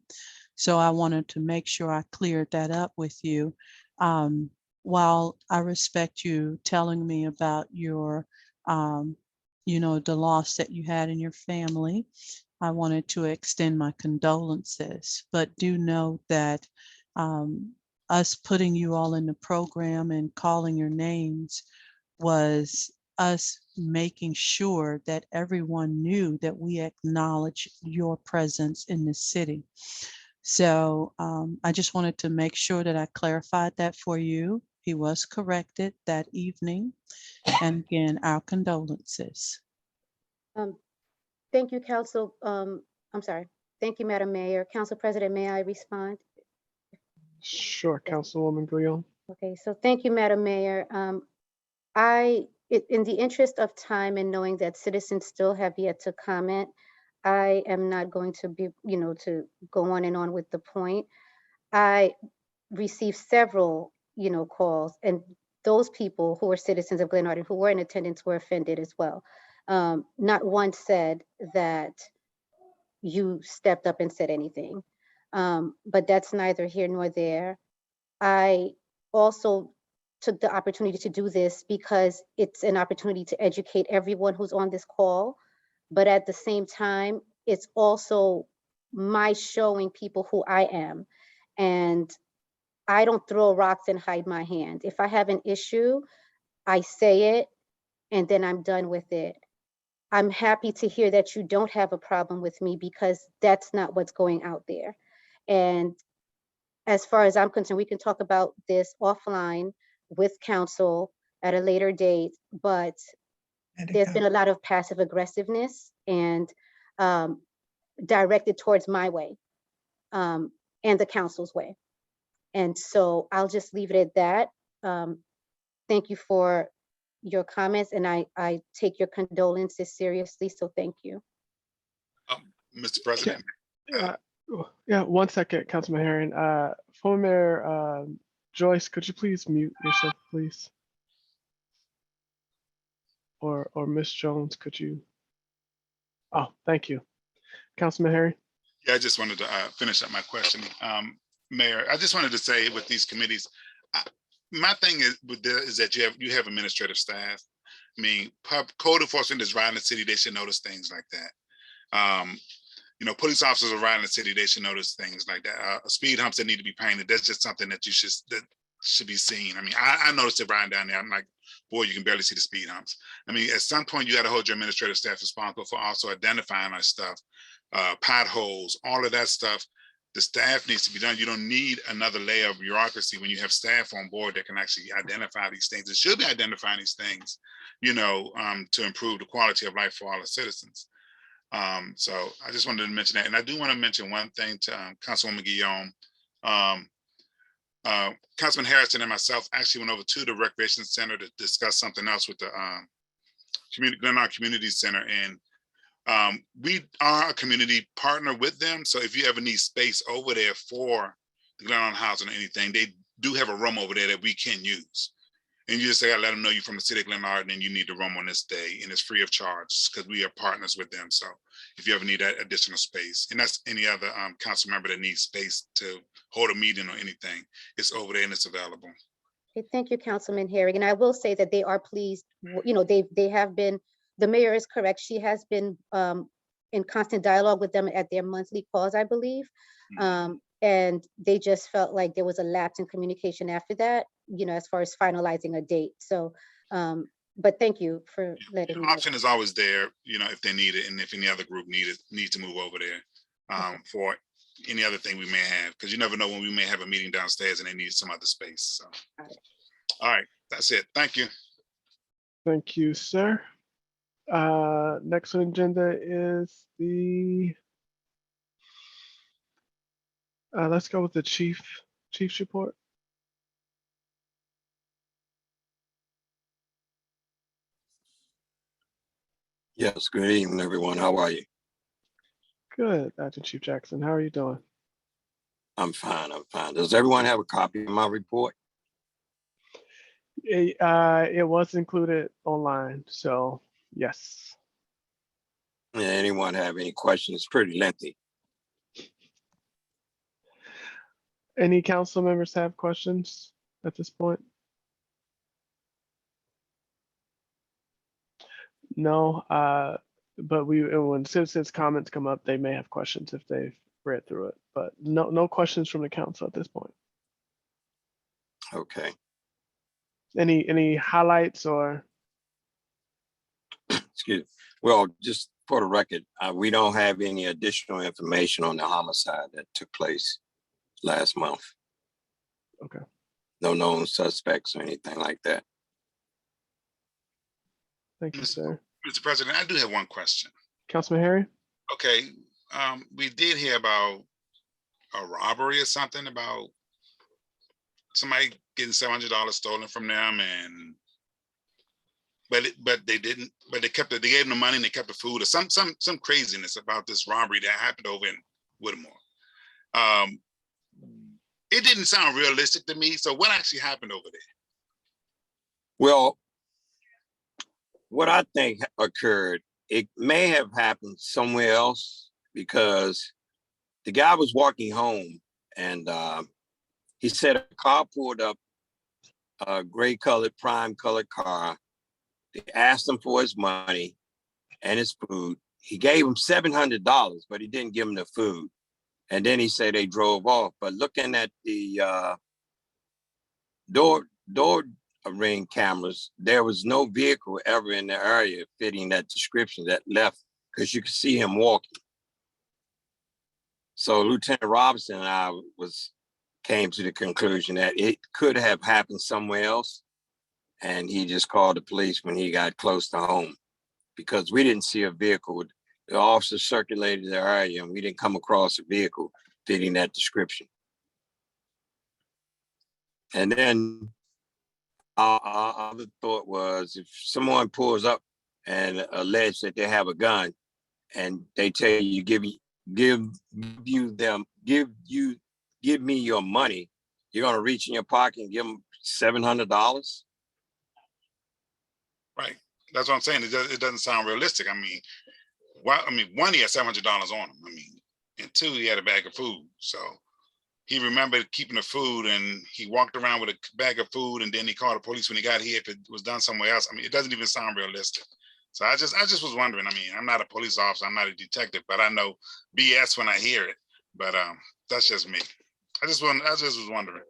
So I wanted to make sure I cleared that up with you. While I respect you telling me about your, you know, the loss that you had in your family, I wanted to extend my condolences, but do know that us putting you all in the program and calling your names was us making sure that everyone knew that we acknowledge your presence in the city. So I just wanted to make sure that I clarified that for you. He was corrected that evening. And again, our condolences. Thank you, Council. I'm sorry. Thank you, Madam Mayor. Council President, may I respond? Sure, Councilwoman Guillaume. Okay, so thank you, Madam Mayor. In the interest of time and knowing that citizens still have yet to comment, I am not going to be, you know, to go on and on with the point. I received several, you know, calls, and those people who were citizens of Glen Arden who were in attendance were offended as well. Not one said that you stepped up and said anything, but that's neither here nor there. I also took the opportunity to do this because it's an opportunity to educate everyone who's on this call. But at the same time, it's also my showing people who I am. And I don't throw rocks and hide my hand. If I have an issue, I say it and then I'm done with it. I'm happy to hear that you don't have a problem with me, because that's not what's going out there. And as far as I'm concerned, we can talk about this offline with council at a later date, but there's been a lot of passive aggressiveness and directed towards my way and the council's way. And so I'll just leave it at that. Thank you for your comments, and I take your condolences seriously, so thank you. Mr. President, Yeah, 1 second, Councilman Herring. Former Mayor Joyce, could you please mute yourself, please? Or Ms. Jones, could you? Oh, thank you. Councilman Herring. yeah, I just wanted to finish up my question. Mayor, I just wanted to say with these committees, my thing is that you have administrative staff. I mean, code enforcement is riding the city. They should notice things like that. You know, police officers are riding the city. They should notice things like that. Speed humps that need to be painted. That's just something that should be seen. I mean, I noticed it riding down there. I'm like, boy, you can barely see the speed humps. I mean, at some point, you got to hold your administrative staff responsible for also identifying our stuff, potholes, all of that stuff. The staff needs to be done. You don't need another layer of bureaucracy when you have staff on board that can actually identify these things. It should be identifying these things, you know, to improve the quality of life for all the citizens. So I just wanted to mention that. And I do want to mention one thing to Councilwoman Guillaume. Councilman Harrison and myself actually went over to the Recreation Center to discuss something else with the Glenarm Community Center. And we are a community partner with them. So if you ever need space over there for the Glenarm Housing or anything, they do have a room over there that we can use. And you just say, I let them know you're from the city of Glenarm and you need the room on this day, and it's free of charge because we are partners with them. So if you ever need that additional space, and that's any other council member that needs space to hold a meeting or anything, it's over there and it's available. Okay, thank you, Councilman Herring. And I will say that they are pleased, you know, they have been, the mayor is correct. She has been in constant dialogue with them at their monthly calls, I believe. And they just felt like there was a lapse in communication after that, you know, as far as finalizing a date. So, but thank you for letting me know. Option is always there, you know, if they need it, and if any other group needs to move over there for any other thing we may have, because you never know when we may have a meeting downstairs and they need some other space. So, all right, that's it. Thank you. Thank you, sir. Next on the agenda is the, let's go with the chief's report. Yes, good evening, everyone. How are you? Good, Acting Chief Jackson. How are you doing? I'm fine. I'm fine. Does everyone have a copy of my report? It was included online, so yes. Yeah, anyone have any questions? It's pretty lengthy. Any council members have questions at this point? No, but when citizens' comments come up, they may have questions if they've read through it, but no questions from the council at this point. Okay. Any highlights or? Excuse me. Well, just for the record, we don't have any additional information on the homicide that took place last month. Okay. No known suspects or anything like that. Thank you, sir. Mr. President, I do have one question. Councilman Harry? Okay, we did hear about a robbery or something, about somebody getting $700 stolen from them, and but they didn't. But they gave them the money and they kept the food, or some craziness about this robbery that happened over in Whittemore. It didn't sound realistic to me. So what actually happened over there? Well, what I think occurred, it may have happened somewhere else, because the guy was walking home and he said a car pulled up, a gray colored, prime colored car. They asked him for his money and his food. He gave him $700, but he didn't give him the food. And then he said they drove off. But looking at the door ring cameras, there was no vehicle ever in the area fitting that description that left, because you could see him walking. So Lieutenant Robinson and I came to the conclusion that it could have happened somewhere else, and he just called the police when he got close to home, because we didn't see a vehicle. The officers circulated the area and we didn't come across a vehicle fitting that description. And then our other thought was, if someone pulls up and alleges that they have a gun, and they tell you give me your money, you're gonna reach in your pocket and give them $700. Right. That's what I'm saying. It doesn't sound realistic. I mean, why? I mean, one, he had $700 on him. I mean, and two, he had a bag of food. So he remembered keeping the food, and he walked around with a bag of food, and then he called the police when he got here if it was done somewhere else. I mean, it doesn't even sound realistic. So I just was wondering. I mean, I'm not a police officer, I'm not a detective, but I know BS when I hear it. But that's just me. I just was wondering.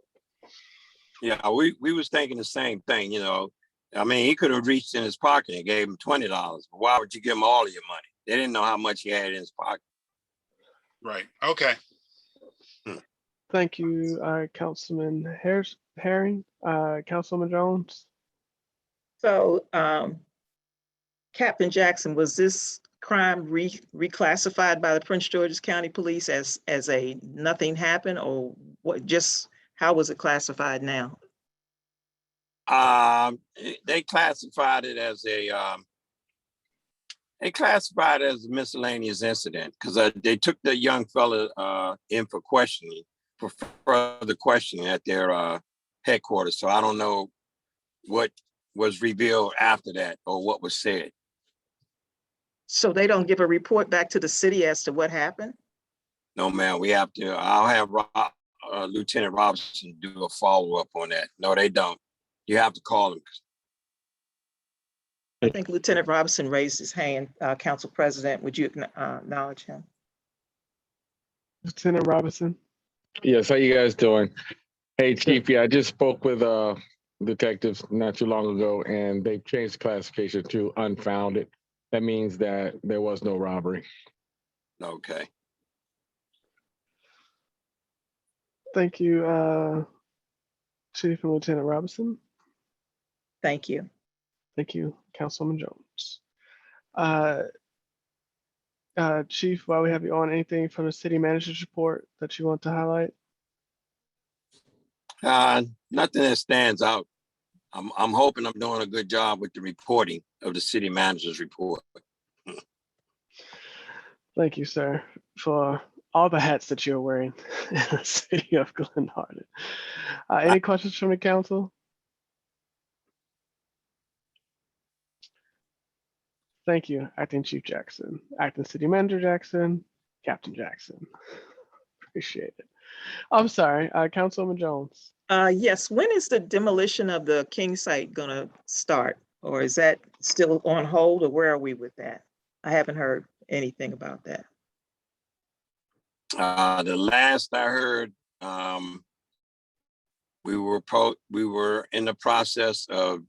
Yeah, we was thinking the same thing, you know. I mean, he could have reached in his pocket and gave him $20, but why would you give him all of your money? They didn't know how much he had in his pocket. Right. Okay. Thank you, Councilman Herring. Councilman Jones. So, Captain Jackson, was this crime reclassified by the Prince George's County Police as a nothing happened, or what? Just how was it classified now? They classified it as a miscellaneous incident because they took the young fella in for further questioning at their headquarters. So I don't know what was revealed after that or what was said. So they don't give a report back to the city as to what happened? No, man, we have to. I'll have Lieutenant Robinson do a follow-up on that. No, they don't. You have to call him. I think Lieutenant Robinson raised his hand. Council President, would you acknowledge him? Lieutenant Robinson. Yes, how you guys doing? Hey, Chief, yeah, I just spoke with detectives not too long ago, and they've changed the classification to unfounded. That means that there was no robbery. Okay. Thank you, Chief and Lieutenant Robinson. Thank you. Thank you, Councilwoman Jones. Chief, while we have you on, anything from the city manager's report that you want to highlight? Nothing that stands out. I'm hoping I'm doing a good job with the reporting of the city manager's report. Thank you, sir, for all the hats that you're wearing in the city of Glenarden. Any questions from the council? Thank you, Acting Chief Jackson, Acting City Manager Jackson, Captain Jackson. Appreciate it. I'm sorry, Councilwoman Jones. Yes, when is the demolition of the King site gonna start? Or is that still on hold, or where are we with that? I haven't heard anything about that. The last I heard, we were in the process of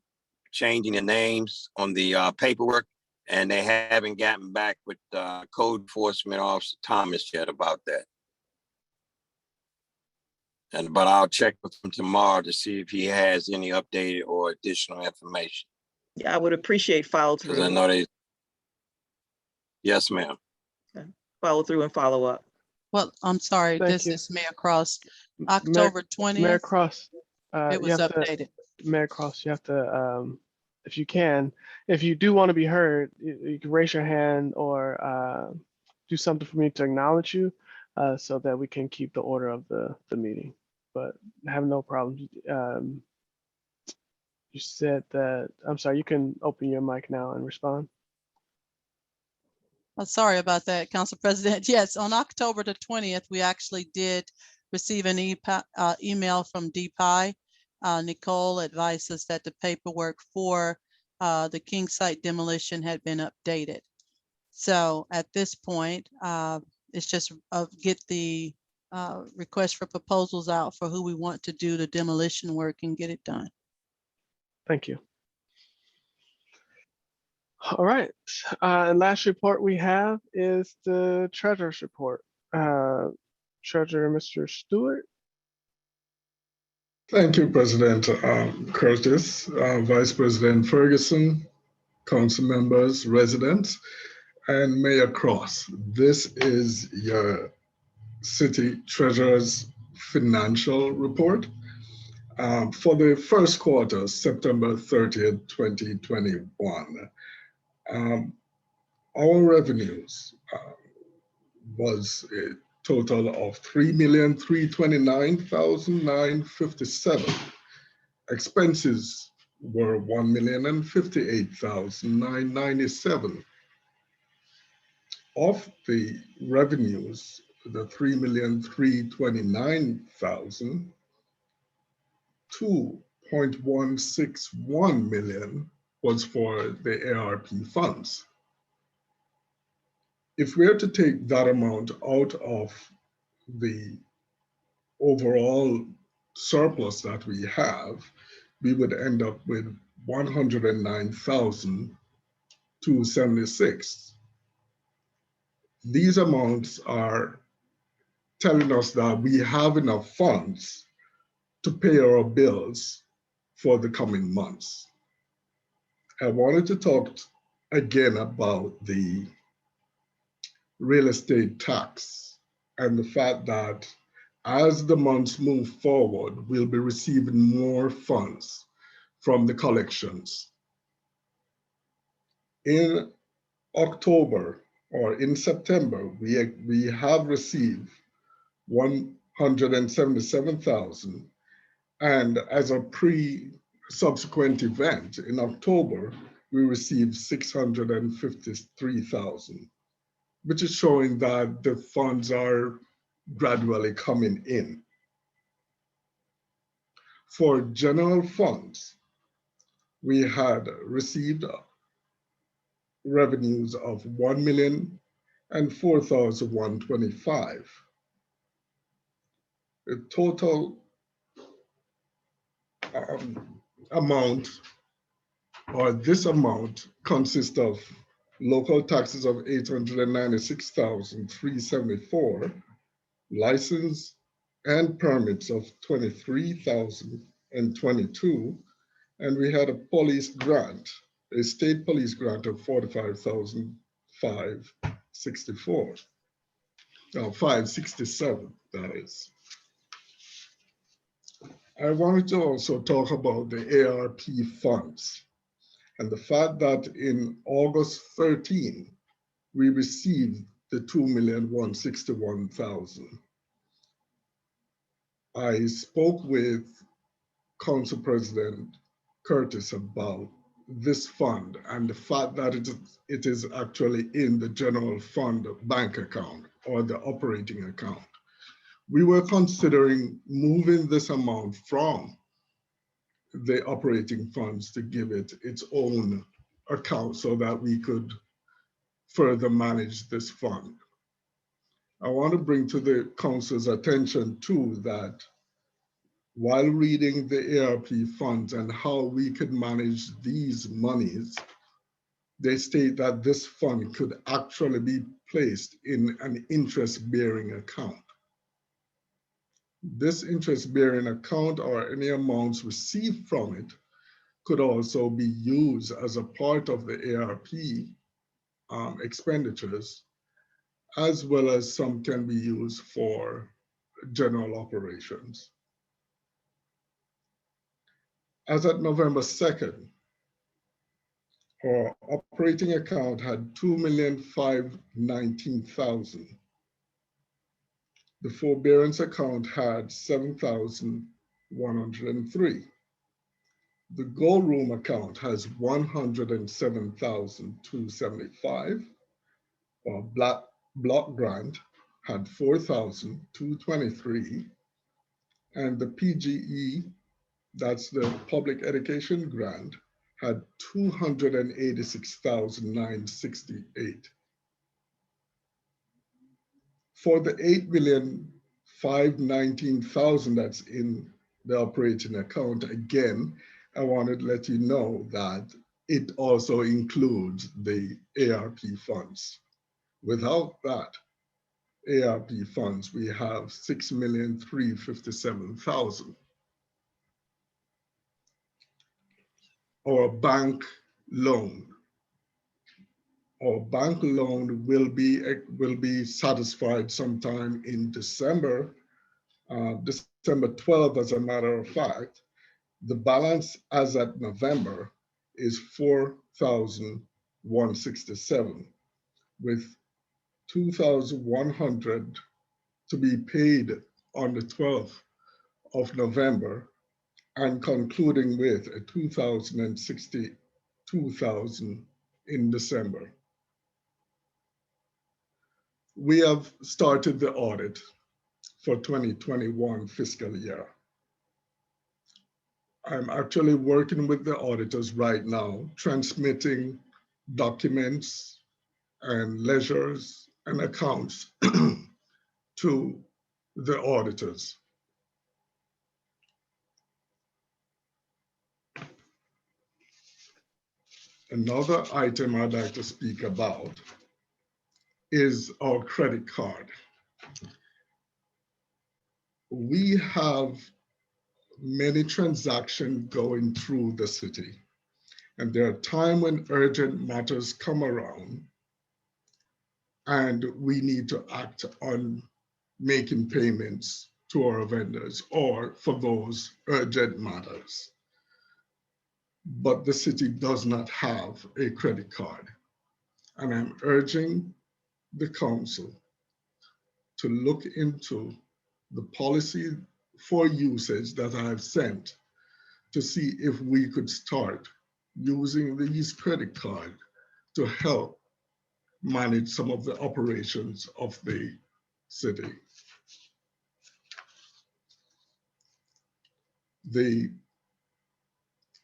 changing the names on the paperwork, and they haven't gotten back with Code Enforcement Officer Thomas yet about that. But I'll check with him tomorrow to see if he has any updated or additional information. Yeah, I would appreciate follow Because through. I know they. Yes, ma'am. Okay. Follow through and follow up. Well, I'm sorry, Thank this you. is Mayor Cross. October 20th. Mayor Cross. It was updated. Mayor Cross, you have to, if you can, if you do want to be heard, you can raise your hand or do something for me to acknowledge you so that we can keep the order of the meeting. But I have no problem. You said that, I'm sorry, you can open your mic now and respond. Oh, sorry about that, Council President. Yes, on October the 20th, we actually did receive an email from DPI. Nicole advised us that the paperwork for the King site demolition had been updated. So at this point, it's just get the request for proposals out for who we want to do the demolition work and get it done. Thank you. All right, and last report we have is the treasurer's report. Treasurer, Mr. Stewart. Thank you, President Curtis, Vice President Ferguson, council members, residents, and Mayor Cross. This is your city treasurer's financial report for the first quarter, September 30th, 2021. Our revenues was a total of 3,329,957. Expenses were 1,058,997. Of the revenues, the 3,329,000, 2.161 million was for the ARP funds. If we are to take that amount out of the overall surplus that we have, we would end up with 109,276. These amounts are telling us that we have enough funds to pay our bills for the coming months. I wanted to talk again about the real estate tax and the fact that as the months move forward, we'll be receiving more funds from the collections. In October or in September, we have received 177,000, and as a subsequent event in October, we received 653,000, which is showing that the funds are gradually coming in. For general funds, we had received revenues of 1,004,125. The total amount, or this amount, consists of local taxes of 896,374, license and permits of 23,022, and we had a police grant, a state police grant of 45,564. 567, that is. I wanted to also talk about the ARP funds and the fact that in August 13, we received the 2,161,000. I spoke with Council President Curtis about this fund and the fact that it is actually in the general fund bank account or the operating account. We were considering moving this amount from the operating funds to give it its own account so that we could further manage this fund. I want to bring to the council's attention too that while reading the ARP funds and how we could manage these monies, they state that this fund could actually be placed in an interest-bearing account. This interest-bearing account or any amounts received from it could also be used as a part of the ARP expenditures, as well as some can be used for general operations. As at November 2nd, our operating account had 2,519,000. The forbearance account had 7,103. The Gold Room account has 107,275. Our block grant had 4,223. And the PGE, that's the public education grant, had 286,968. For the 8,519,000 that's in the operating account, again, I wanted to let you know that it also includes the ARP funds. Without that ARP funds, we have 6,357,000. Our bank loan. Our bank loan will be satisfied sometime in December, December 12th, as a matter of fact. The balance as at November is 4,167, with $2,100 to be paid on the 12th of November and concluding with a $2,062,000 in December. We have started the audit for 2021 fiscal year. I'm actually working with the auditors right now, transmitting documents and ledgers and accounts to the auditors. Another item I'd like to speak about is our credit card. We have many transactions going through the city, and there are times when urgent matters come around and we need to act on making payments to our vendors or for those urgent matters. But the city does not have a credit card. And I'm urging the council to look into the policy for usage that I've sent to see if we could start using these credit cards to help manage some of the operations of the city. The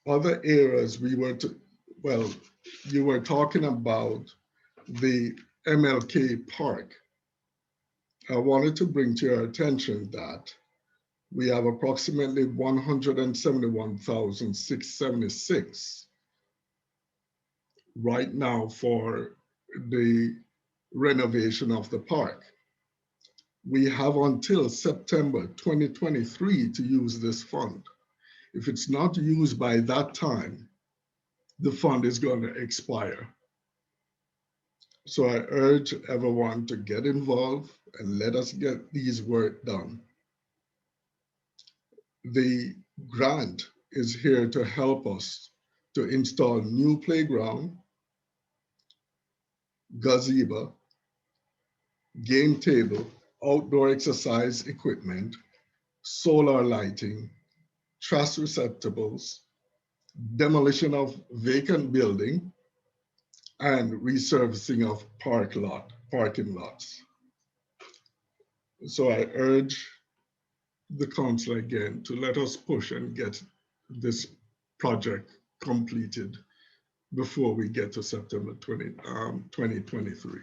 other areas you were talking about the MLK Park. I wanted to bring to your attention that we have approximately $171,676 right now for the renovation of the park. We have until September 2023 to use this fund. If it's not used by that time, the fund is going to expire. So I urge everyone to get involved and let us get these work done. The grant is here to help us to install new playground, gazebo, game table, outdoor exercise equipment, solar lighting, trash receptacles, demolition of vacant building, and resurfacing of parking lots. So I urge the council again to let us push and get this project completed before we get to September 2023.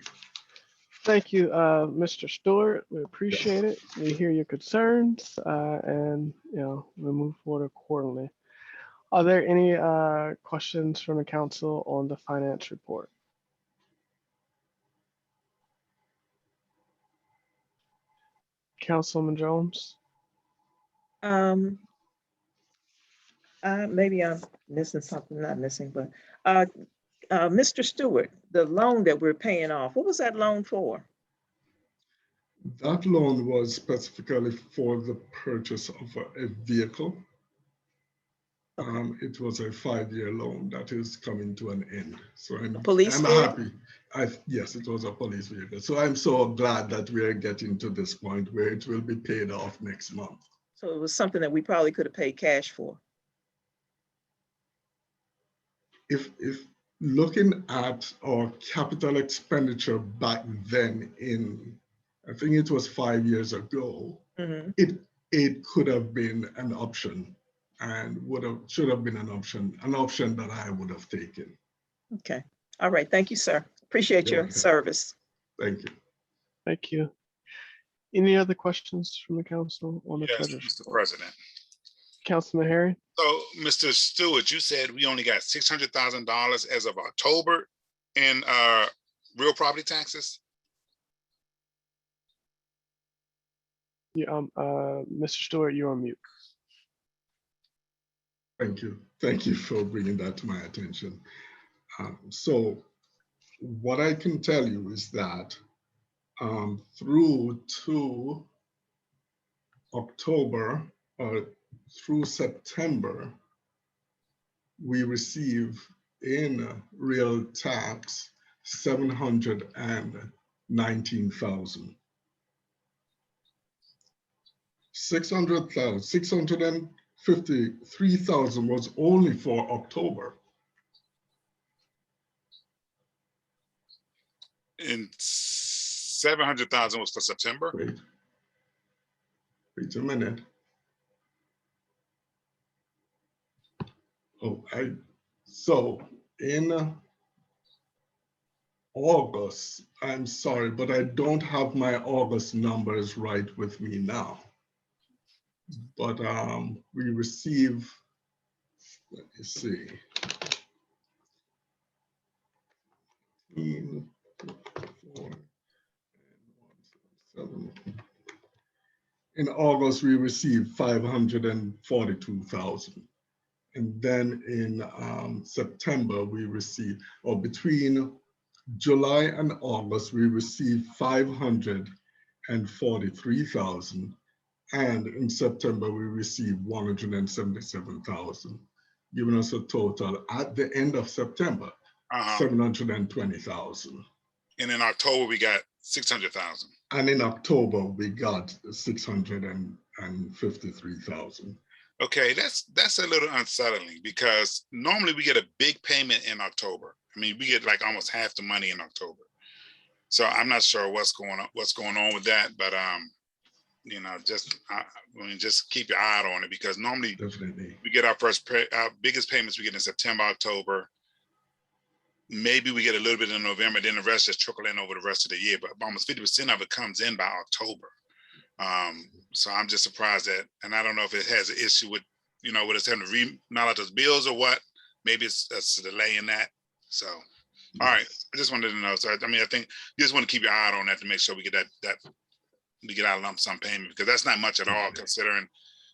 Thank you, Mr. Stewart. We appreciate it. We hear your concerns, and we'll move forward accordingly. Are there any questions from the council on the finance report? Councilman Jones? Maybe I'm missing something, not missing, but Mr. Stewart, the loan that we're paying off, what was that loan for? That loan was specifically for the purchase of a vehicle. It was a 5-year loan that is coming to an end. So I'm happy. Yes, it was a police vehicle. So I'm so glad that we are getting to this point where it will be paid off next month. So it was something that we probably could have paid cash for. If looking at our capital expenditure back then I think it was 5 years ago, it could have been an option and should have been an option that I would have taken. Okay. All right. Thank you, sir. Appreciate your service. Thank you. Thank you. Any other questions from the council on the treasurer's Mr. report? President. Councilman Harry? So, Mr. Stewart, you said we only got $600,000 as of October in real property taxes? Yeah, Mr. Stewart, you're on mute. Thank you. Thank you for bringing that to my attention. So what I can tell you is that through to October, through September, we receive in real tax $709 19,000. 653,000 was only for October. And 700,000 was for September. Wait a minute. Oh, so in August, I'm sorry, but I don't have my August numbers right with me now. But we receive, let me see. In August, we received 542,000. And then in September, we received, or between July and August, we received 543,000. And in September, we received 177,000, giving us a total at the end of September, 720,000. And in October, we got 600,000. And in October, we got 653,000. Okay, that's a little unsettling because normally we get a big payment in October. I mean, we get like almost half the money in October. So I'm not sure what's going on with that, but you know, just keep your eye on it because normally we get our biggest payments we get in September, October. Maybe we get a little bit in November, then the rest just trickle in over the rest of the year. But almost 50% of it comes in by October. So I'm just surprised that, and I don't know if it has an issue with, you know, with us having to re-acknowledge those bills or what. Maybe it's a delay in that. So, all right, I just wanted to know. So I mean, I think you just want to keep your eye on that to make sure we get we get our lump sum payment because that's not much at all considering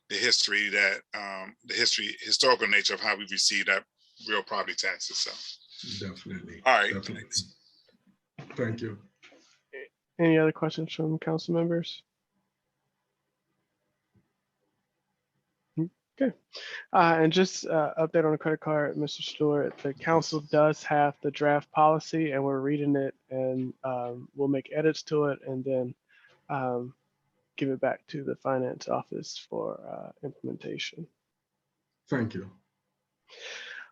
the history that historical nature of how we received that real property taxes. So definitely. All right. Definitely. Thank you. Any other questions from council members? Okay. And just update on the credit card, Mr. Stewart, the council does have the draft policy and we're reading it and we'll make edits to it and then give it back to the finance office for implementation. Thank you.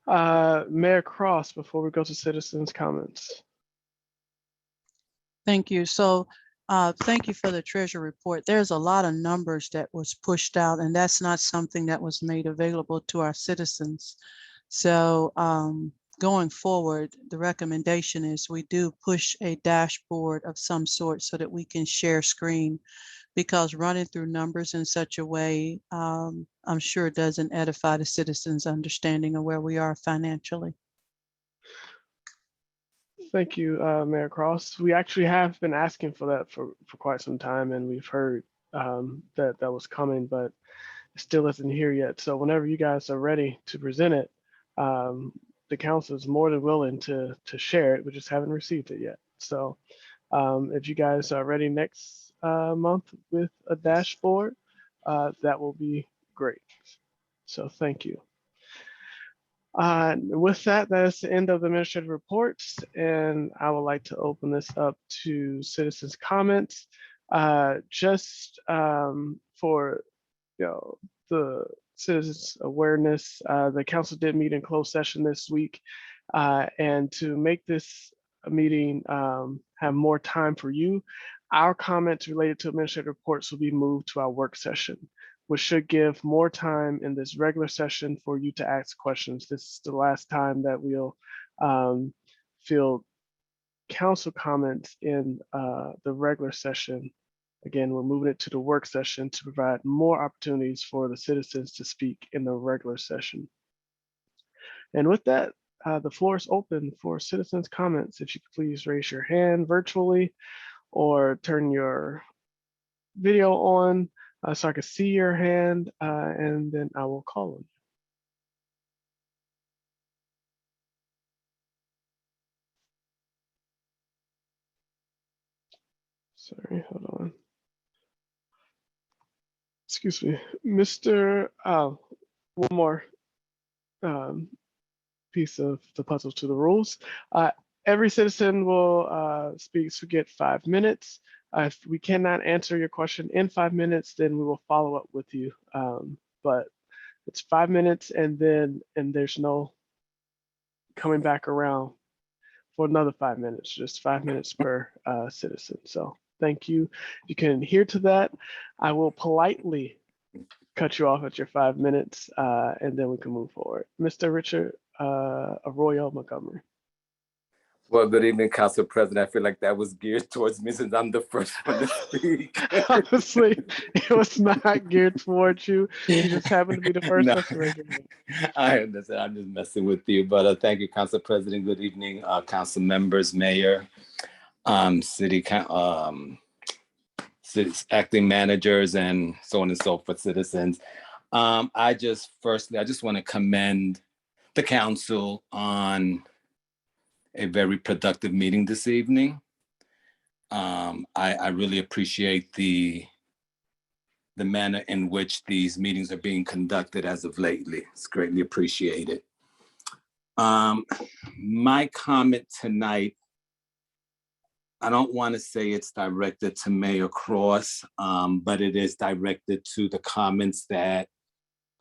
Mayor Cross, before we go to citizens' comments. Thank you. So thank you for the treasury report. There's a lot of numbers that was pushed out, and that's not something that was made available to our citizens. So going forward, the recommendation is we do push a dashboard of some sort so that we can share screen, because running through numbers in such a way, I'm sure doesn't edify the citizens' understanding of where we are financially. Thank you, Mayor Cross. We actually have been asking for that for quite some time, and we've heard that was coming, but it still isn't here yet. So whenever you guys are ready to present it, the council is more than willing to share it. We just haven't received it yet. So if you guys are ready next month with a dashboard, that will be great. So thank you. With that, that's the end of the administrative reports, and I would like to open this up to citizens' comments. Just for the citizens' awareness, the council did meet in closed session this week, and to make this meeting have more time for you, our comments related to administrative reports will be moved to our work session, which should give more time in this regular session for you to ask questions. This is the last time that we'll field council comments in the regular session. Again, we're moving it to the work session to provide more opportunities for the citizens to speak in the regular session. And with that, the floor is open for citizens' comments. If you could please raise your hand virtually or turn your video on so I can see your hand, and then I will call on you. Sorry, hold on. Excuse me, Mr. One more piece of the puzzle to the rules. every citizen will get 5 minutes. If we cannot answer your question in 5 minutes, then we will follow up with you. But it's 5 minutes, and there's no coming back around for another 5 minutes, just 5 minutes per citizen. So thank you. You can adhere to that. I will politely cut you off at your 5 minutes, and then we can move forward. Mr. Richard Arroyo Montgomery. Well, good evening, Council President. I feel like that was geared towards me since I'm the first one to speak. Honestly, it was not geared towards you. You just happened to be the first No, person to raise your hand. I understand. I'm just messing with you. But thank you, Council President. Good evening, Council members, Mayor, city acting managers, and so on and so forth, citizens. I just want to commend the council on a very productive meeting this evening. I really appreciate the manner in which these meetings are being conducted as of lately. It's greatly appreciated. My comment tonight, I don't want to say it's directed to Mayor Cross, but it is directed to the comments that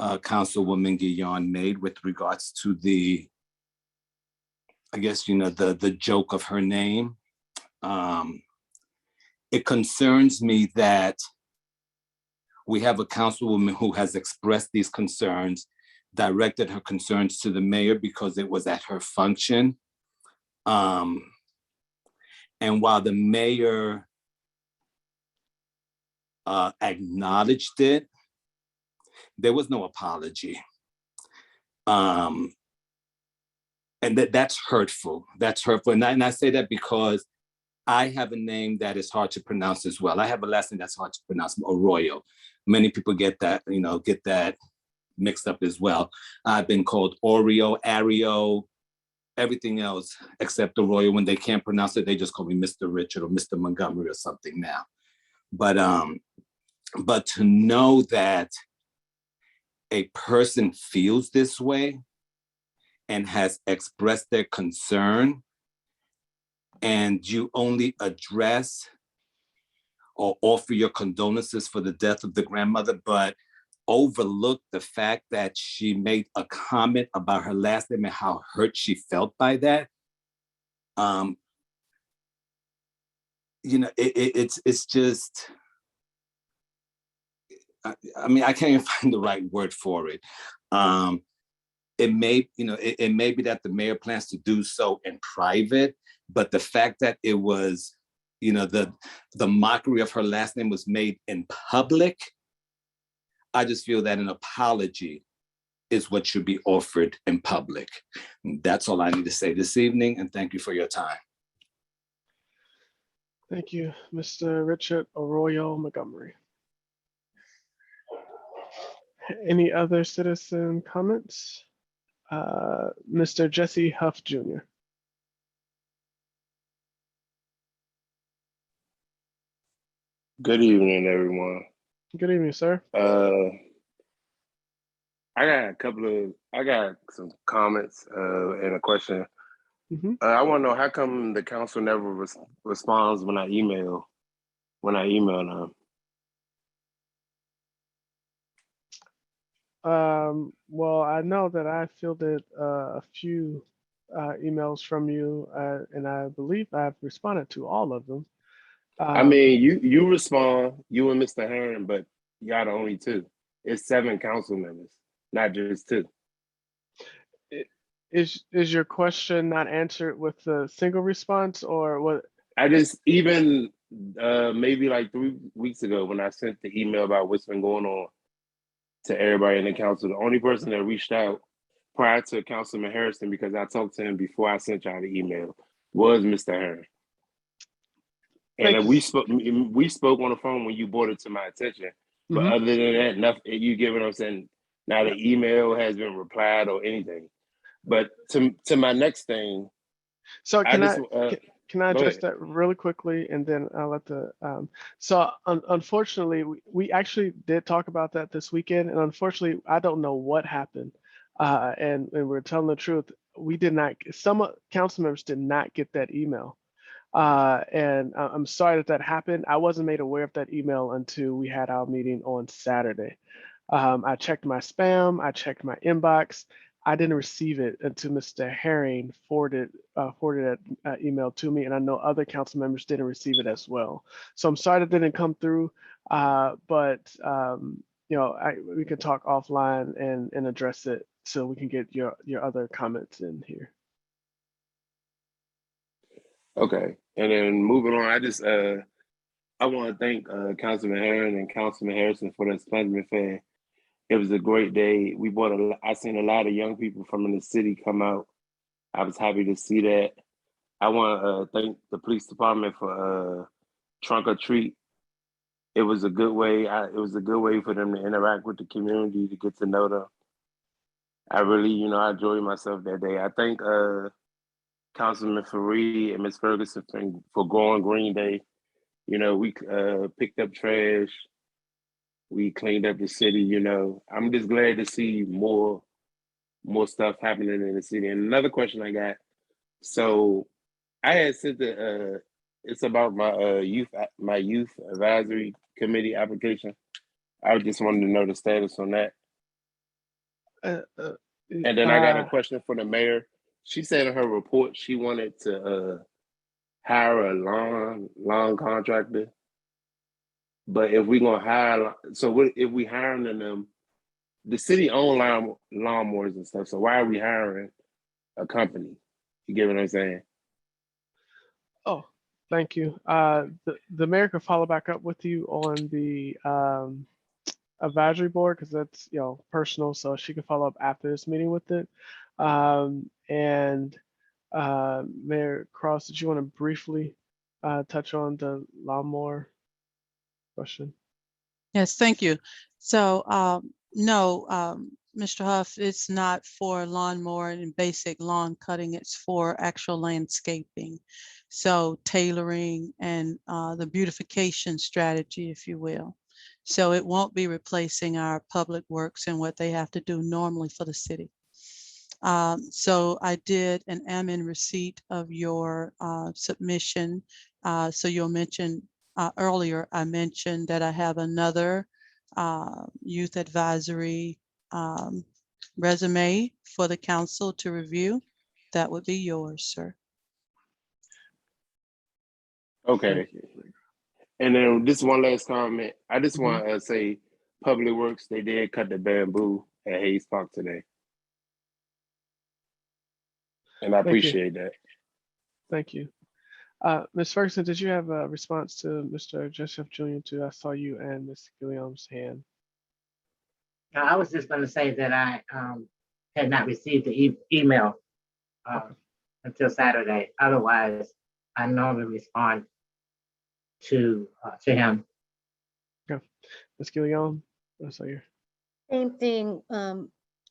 Councilwoman Guillon made with regards to the, I guess, the joke of her name. It concerns me that we have a councilwoman who has expressed these concerns, directed her concerns to the mayor because it was at her function. And while the mayor acknowledged it, there was no apology. And that's hurtful. That's hurtful. And I say that because I have a name that is hard to pronounce as well. I have a last name that's hard to pronounce, Arroyo. Many people get that mixed up as well. I've been called Oreo, Ario, everything else except Arroyo. When they can't pronounce it, they just call me Mr. Richard or Mr. Montgomery or something now. But to know that a person feels this way and has expressed their concern, and you only address or offer your condolences for the death of the grandmother, but overlook the fact that she made a comment about her last name and how hurt she felt by that. It's just, I mean, I can't even find the right word for it. It may be that the mayor plans to do so in private, but the fact that it was, the mockery of her last name was made in public, I just feel that an apology is what should be offered in public. That's all I need to say this evening, and thank you for your time. Thank you, Mr. Richard Arroyo Montgomery. Any other citizen comments? Mr. Jesse Huff Jr. Good evening, everyone. Good evening, sir. I got some comments and a question. Mm-hmm. I want to know how come the council never responds when I email them. Well, I know that I fielded a few emails from you, and I believe I've responded to all of them. I mean, you respond, you and Mr. Heron, but y'all the only two. It's 7 council members, not just 2. Is your question not answered with a single response, or what? I just, even maybe like 3 weeks ago when I sent the email about what's been going on to everybody in the council, the only person that reached out prior to Councilman Harrison, because I talked to him before I sent y'all the email, was Mr. Heron. And we spoke on the phone when you brought it to my attention. But other than that, nothing. You get what I'm saying? Now the email has been replied or anything. But to my next thing. So can I address that really quickly, and then I'll let the. Unfortunately, we actually did talk about that this weekend, and unfortunately, I don't know what happened. And we're telling the truth. we did not, some council members did not get that email. And I'm sorry that that happened. I wasn't made aware of that email until we had our meeting on Saturday. I checked my spam, I checked my inbox. I didn't receive it until Mr. Herring forwarded that email to me, and I know other council members didn't receive it as well. So I'm sorry that didn't come through, but you know, we can talk offline and address it so we can get your other comments in here. Okay, and then moving on, I want to thank Councilman Herron and Councilman Harrison for the splendid fair. It was a great day. I seen a lot of young people from the city come out. I was happy to see that. I want to thank the police department for trunk or treat. It was a good way. It was a good way for them to interact with the community, to get to know them. I really, I enjoyed myself that day. I thank Councilman Fareed and Ms. Ferguson for Growing Green Day. We picked up trash. We cleaned up the city. I'm just glad to see more stuff happening in the city. And another question I got, so I had sent it's about my youth advisory committee application. I just wanted to know the status on that. And then I got a question for the mayor. She said in her report she wanted to hire a lawn contractor. But if we're gonna hire, if we hiring them, the city own lawnmowers and stuff. So why are we hiring a company? You get what I'm saying? Oh, thank you. The mayor could follow back up with you on the advisory board because that's personal. So she can follow up after this meeting with it. And Mayor Cross, did you want to briefly touch on the lawnmower question? Yes, thank you. So no, Mr. Huff, it's not for lawnmower and basic lawn cutting. It's for actual landscaping. So tailoring and the beautification strategy, if you will. So it won't be replacing our public works and what they have to do normally for the city. So I did and am in receipt of your submission. So you'll mention earlier, I mentioned that I have another youth advisory resume for the council to review. That would be yours, sir. Okay. And then this one last comment. I just want to say Public Works, they did cut the bamboo at Hayes Park today. And I appreciate that. Thank you. Ms. Ferguson, did you have a response to Mr. Joseph Jr. too? I saw you and Mr. Gilliam's hand. I was just going to say that I had not received the email until Saturday. Otherwise, I normally respond to him. Okay. Ms. Gilliam, I saw you. Same thing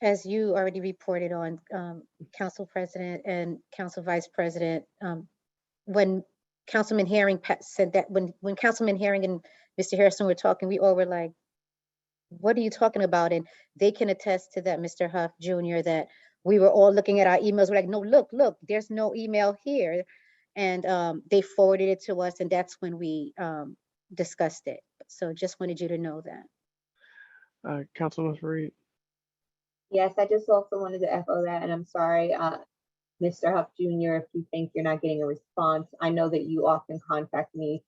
as you already reported on, Council President and Council Vice President. When Councilman Herring said that, when Councilman Herring and Mr. Harrison were talking, we all were like, what are you talking about? And they can attest to that, Mr. Huff Jr., that we were all looking at our emails. We're like, no, look, there's no email here. And they forwarded it to us, and that's when we discussed it. So just wanted you to know that. Councilman Fareed. Yes, I just also wanted to echo that, and I'm sorry, Mr. Huff Jr., if you think you're not getting a response. I know that you often contact me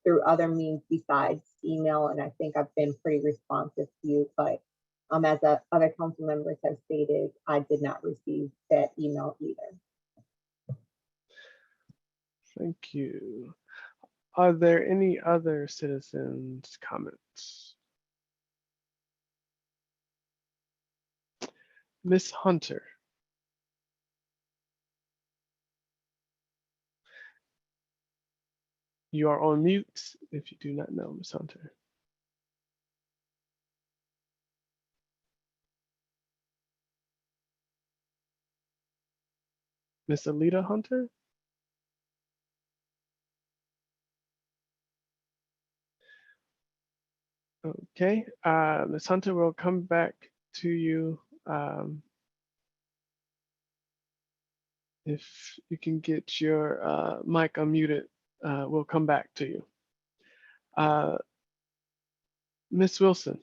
through other means besides email, and I think I've been pretty responsive to you, but as other council members have stated, I did not receive that email either. Thank you. Are there any other citizens' comments? Ms. Hunter. You are on mute if you do not know, Ms. Hunter. Ms. Alita Hunter? Okay, Ms. Hunter, will come back to you If you can get your mic unmuted, we'll come back to you. Ms. Wilson.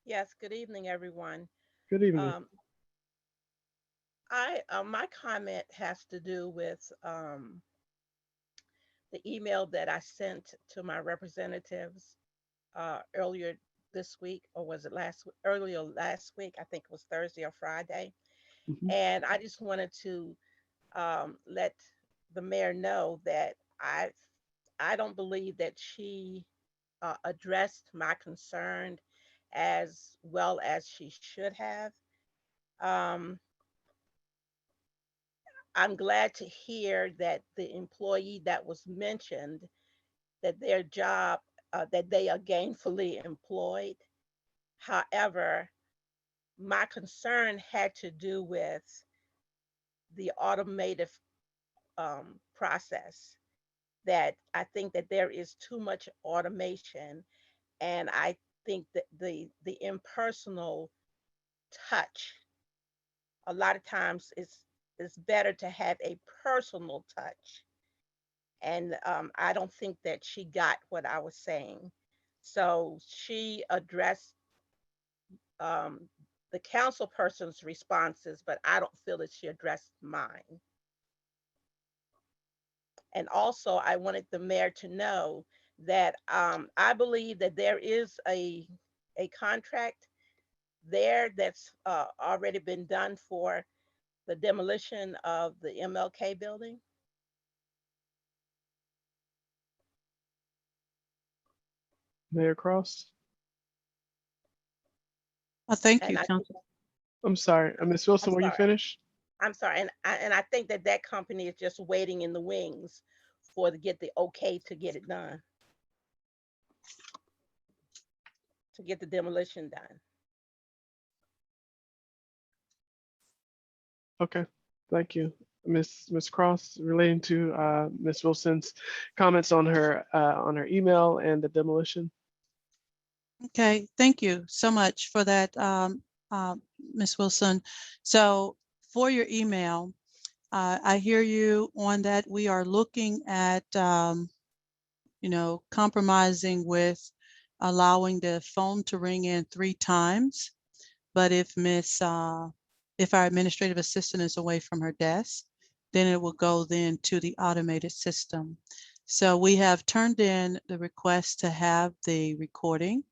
Yes, good evening, everyone. Good evening. My comment has to do with the email that I sent to my representatives earlier this week, or was it earlier last week? I think it was Thursday or Friday. Mhm. And I just wanted to let the mayor know that I don't believe that she addressed my concern as well as she should have. Um, I'm glad to hear that the employee that was mentioned, that their job, that they are gainfully employed. However, my concern had to do with the automated process, that I think that there is too much automation, and I think that the impersonal touch, a lot of times it's better to have a personal touch. And I don't think that she got what I was saying. So she addressed um, the council person's responses, but I don't feel that she addressed mine. And also, I wanted the mayor to know that I believe that there is a contract there that's already been done for the demolition of the MLK building. Mayor Cross. Thank you, And Council. I'm sorry, Ms. Wilson, were you sorry. finished? I'm sorry, and I think that that company is just waiting in the wings for to get the okay to get it done, to get the demolition done. Okay, thank you. Ms. Cross, relating to Ms. Wilson's comments on her email and the demolition. Okay, thank you so much for that, Ms. Wilson. So for your email, I hear you on that. We are looking at, compromising with allowing the phone to ring in 3 times. But if our administrative assistant is away from her desk, then it will go then to the automated system. So we have turned in the request to have the recording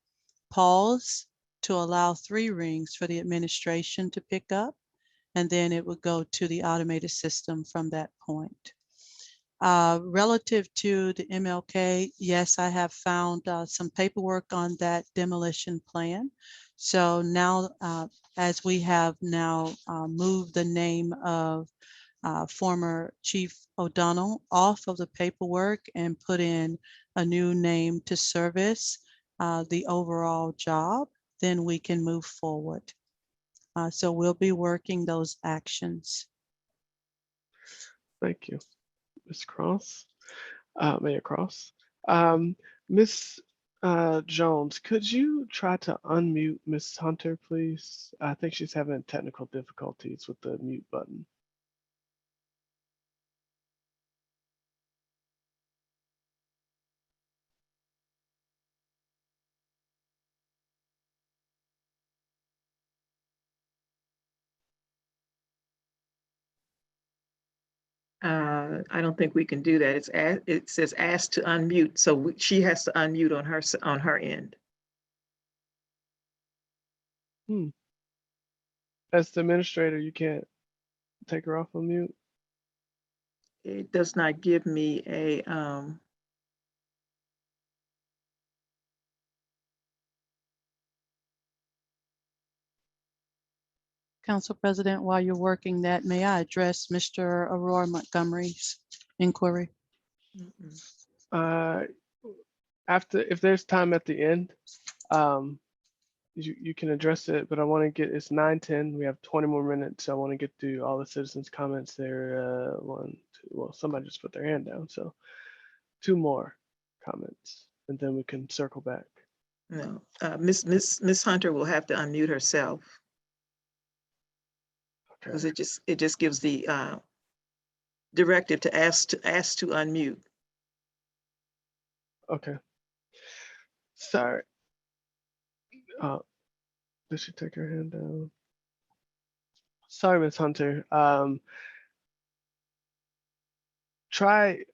pause to allow 3 rings for the administration to pick up, and then it would go to the automated system from that point. Relative to the MLK, yes, I have found some paperwork on that demolition plan. So now, as we have now moved the name of former Chief O'Donnell off of the paperwork and put in a new name to service the overall job, then we can move forward. So we'll be working those actions. Thank you, Ms. Cross, Mayor Cross. Ms. Jones, could you try to unmute Ms. Hunter, please? I think she's having technical difficulties with the mute button. I don't think we can do that. It says ask to unmute, so she has to unmute on her end. As the administrator, you can't take her off on mute. It does not give me a Council President, while you're working that, may I address Mr. Aurora Montgomery's inquiry? If there's time at the end, you can address it, but I want to it's 9:10. We have 20 more minutes. So I want to get through all the citizens' comments there. 1, 2, well, somebody just put their hand down. So 2 more comments, and then we can circle back. no. Miss Hunter will have to unmute herself. because it just gives the directive to ask to unmute. Okay. Sorry. Did she take her hand down? Sorry, Ms. Hunter. Try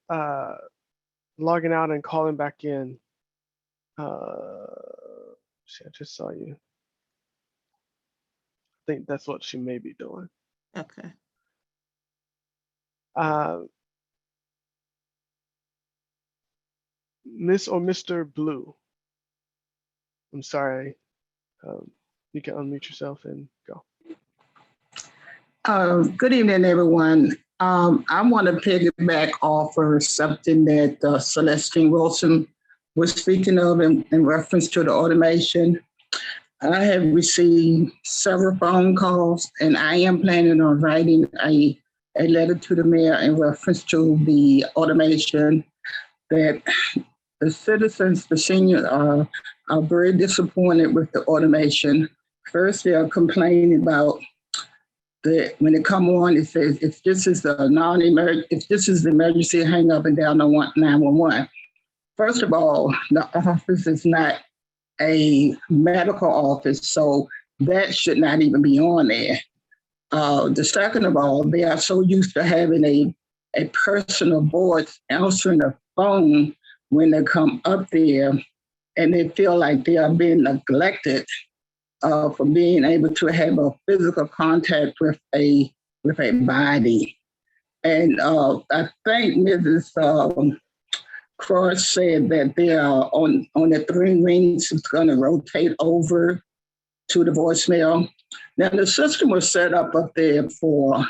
logging out and calling back in. I just saw you. I think that's what she may be doing. Okay. Miss or Mr. Blue. I'm sorry. You can unmute yourself and go. Good evening, everyone. I want to piggyback off of something that Celestine Wilson was speaking of in reference to the automation. I have received several phone calls, and I am planning on writing a letter to the mayor in reference to the automation that the citizens, the seniors are very disappointed with the automation. First, they are complaining about when it come on, it says if this is the emergency, hang up and down 911. First of all, the office is not a medical office, so that should not even be on there. The second of all, they are so used to having a personal voice answering the phone when they come up there, and they feel like they are being neglected for being able to have a physical contact with a body. And I think Mrs. Cross said that they are on the 3 rings, it's going to rotate over to the voicemail. Now, the system was set up there for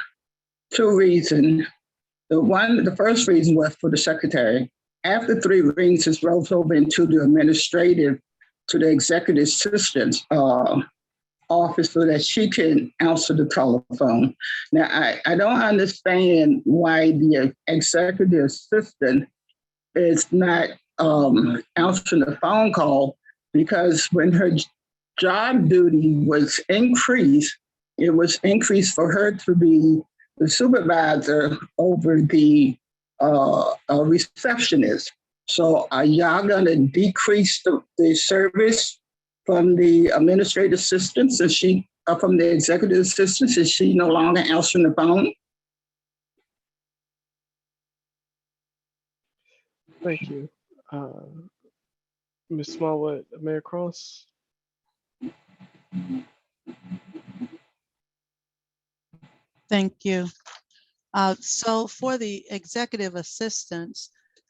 2 reasons. The first reason was for the secretary. After 3 rings, it rolls over into the executive assistant's office so that she can answer the telephone. Now, I don't understand why the executive assistant is not answering the phone call, because when her job duty was increased, it was increased for her to be the supervisor over the receptionist. So are y'all gonna decrease the service from the administrative assistant, from the executive assistant, is she no longer answering the phone? Thank you. Ms. Smallwood, Mayor Cross. Thank you. So for the executive assistants,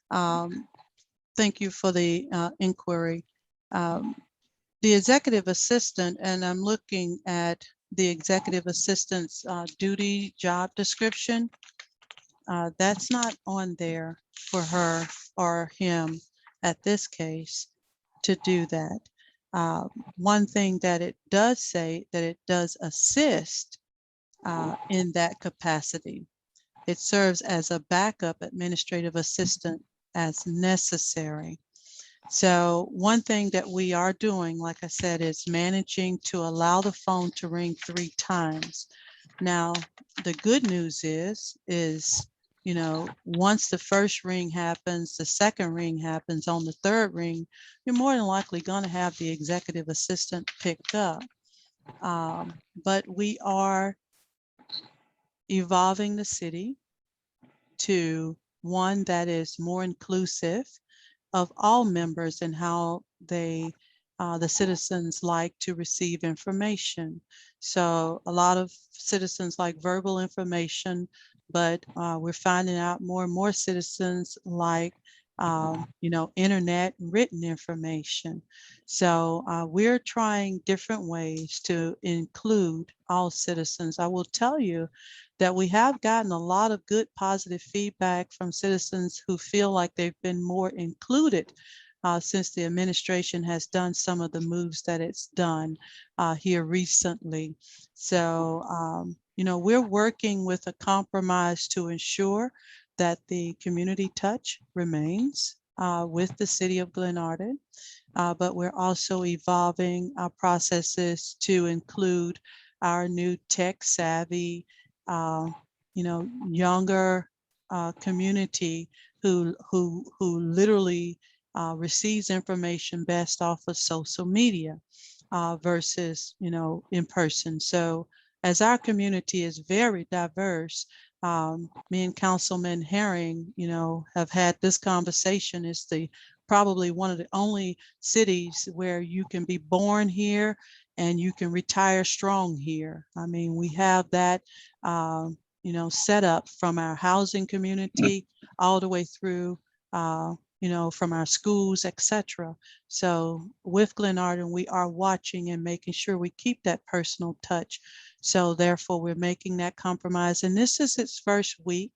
thank you for the inquiry. The executive assistant, and I'm looking at the executive assistant's duty job description. That's not on there for her or him at this case to do that. One thing that it does say that it does assist in that capacity. It serves as a backup administrative assistant as necessary. So one thing that we are doing, like I said, is managing to allow the phone to ring 3 times. Now, the good news is, you know, once the first ring happens, the second ring happens, on the third ring, you're more than likely going to have the executive assistant picked up. But we are evolving the city to one that is more inclusive of all members and how they, the citizens like to receive information. So a lot of citizens like verbal information, but we're finding out more and more citizens like, you know, internet and written information. So we're trying different ways to include all citizens. I will tell you that we have gotten a lot of good positive feedback from citizens who feel like they've been more included since the administration has done some of the moves that it's done here recently. So, you know, we're working with a compromise to ensure that the community touch remains with the city of Glenarden, but we're also evolving our processes to include our new tech savvy you know, younger community who literally receives information best off of social media versus, you know, in person. So as our community is very diverse, me and Councilman Herring, you know, have had this conversation. It's probably one of the only cities where you can be born here and you can retire strong here. I mean, we have that, you know, set up from our housing community all the way through, you know, from our schools, etc. So with Glenarden, we are watching and making sure we keep that personal touch. So therefore, we're making that compromise. And this is its first week,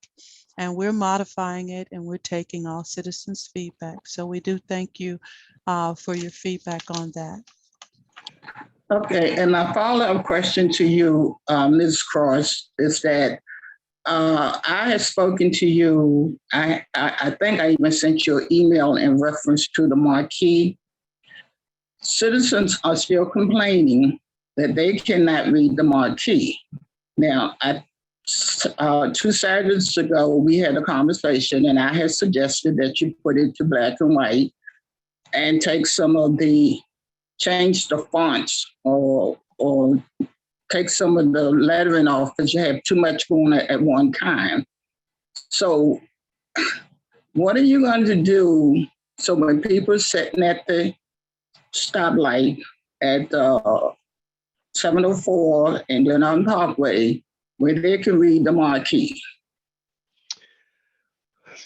and we're modifying it, and we're taking all citizens' feedback. So we do thank you for your feedback on that. Okay, and my follow-up question to you, Ms. Cross, is that I have spoken to you. I think I even sent you an email in reference to the marquee. Citizens are still complaining that they cannot read the marquee. Now, 2 Saturdays ago, we had a conversation, and I had suggested that you put it to black and white and take change the fonts or take some of the lettering off because you have too much going on at one time. So what are you going to do so when people are sitting at the stoplight at 704 and Glenarden Parkway where they can read the marquee?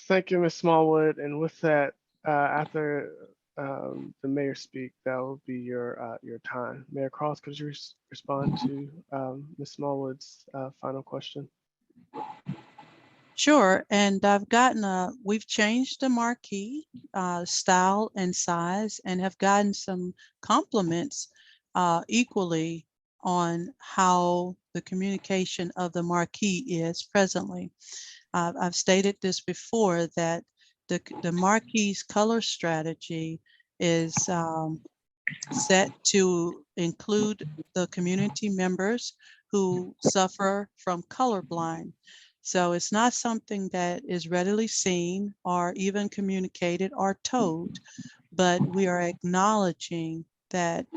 Thank you, Ms. Smallwood. And with that, after the mayor speak, that will be your time. Mayor Cross, could you respond to Ms. Smallwood's final question? Sure, and we've changed the marquee style and size and have gotten some compliments equally on how the communication of the marquee is presently. I've stated this before that the marquee's color strategy is set to include the community members who suffer from colorblind. So it's not something that is readily seen or even communicated or told, but we are acknowledging that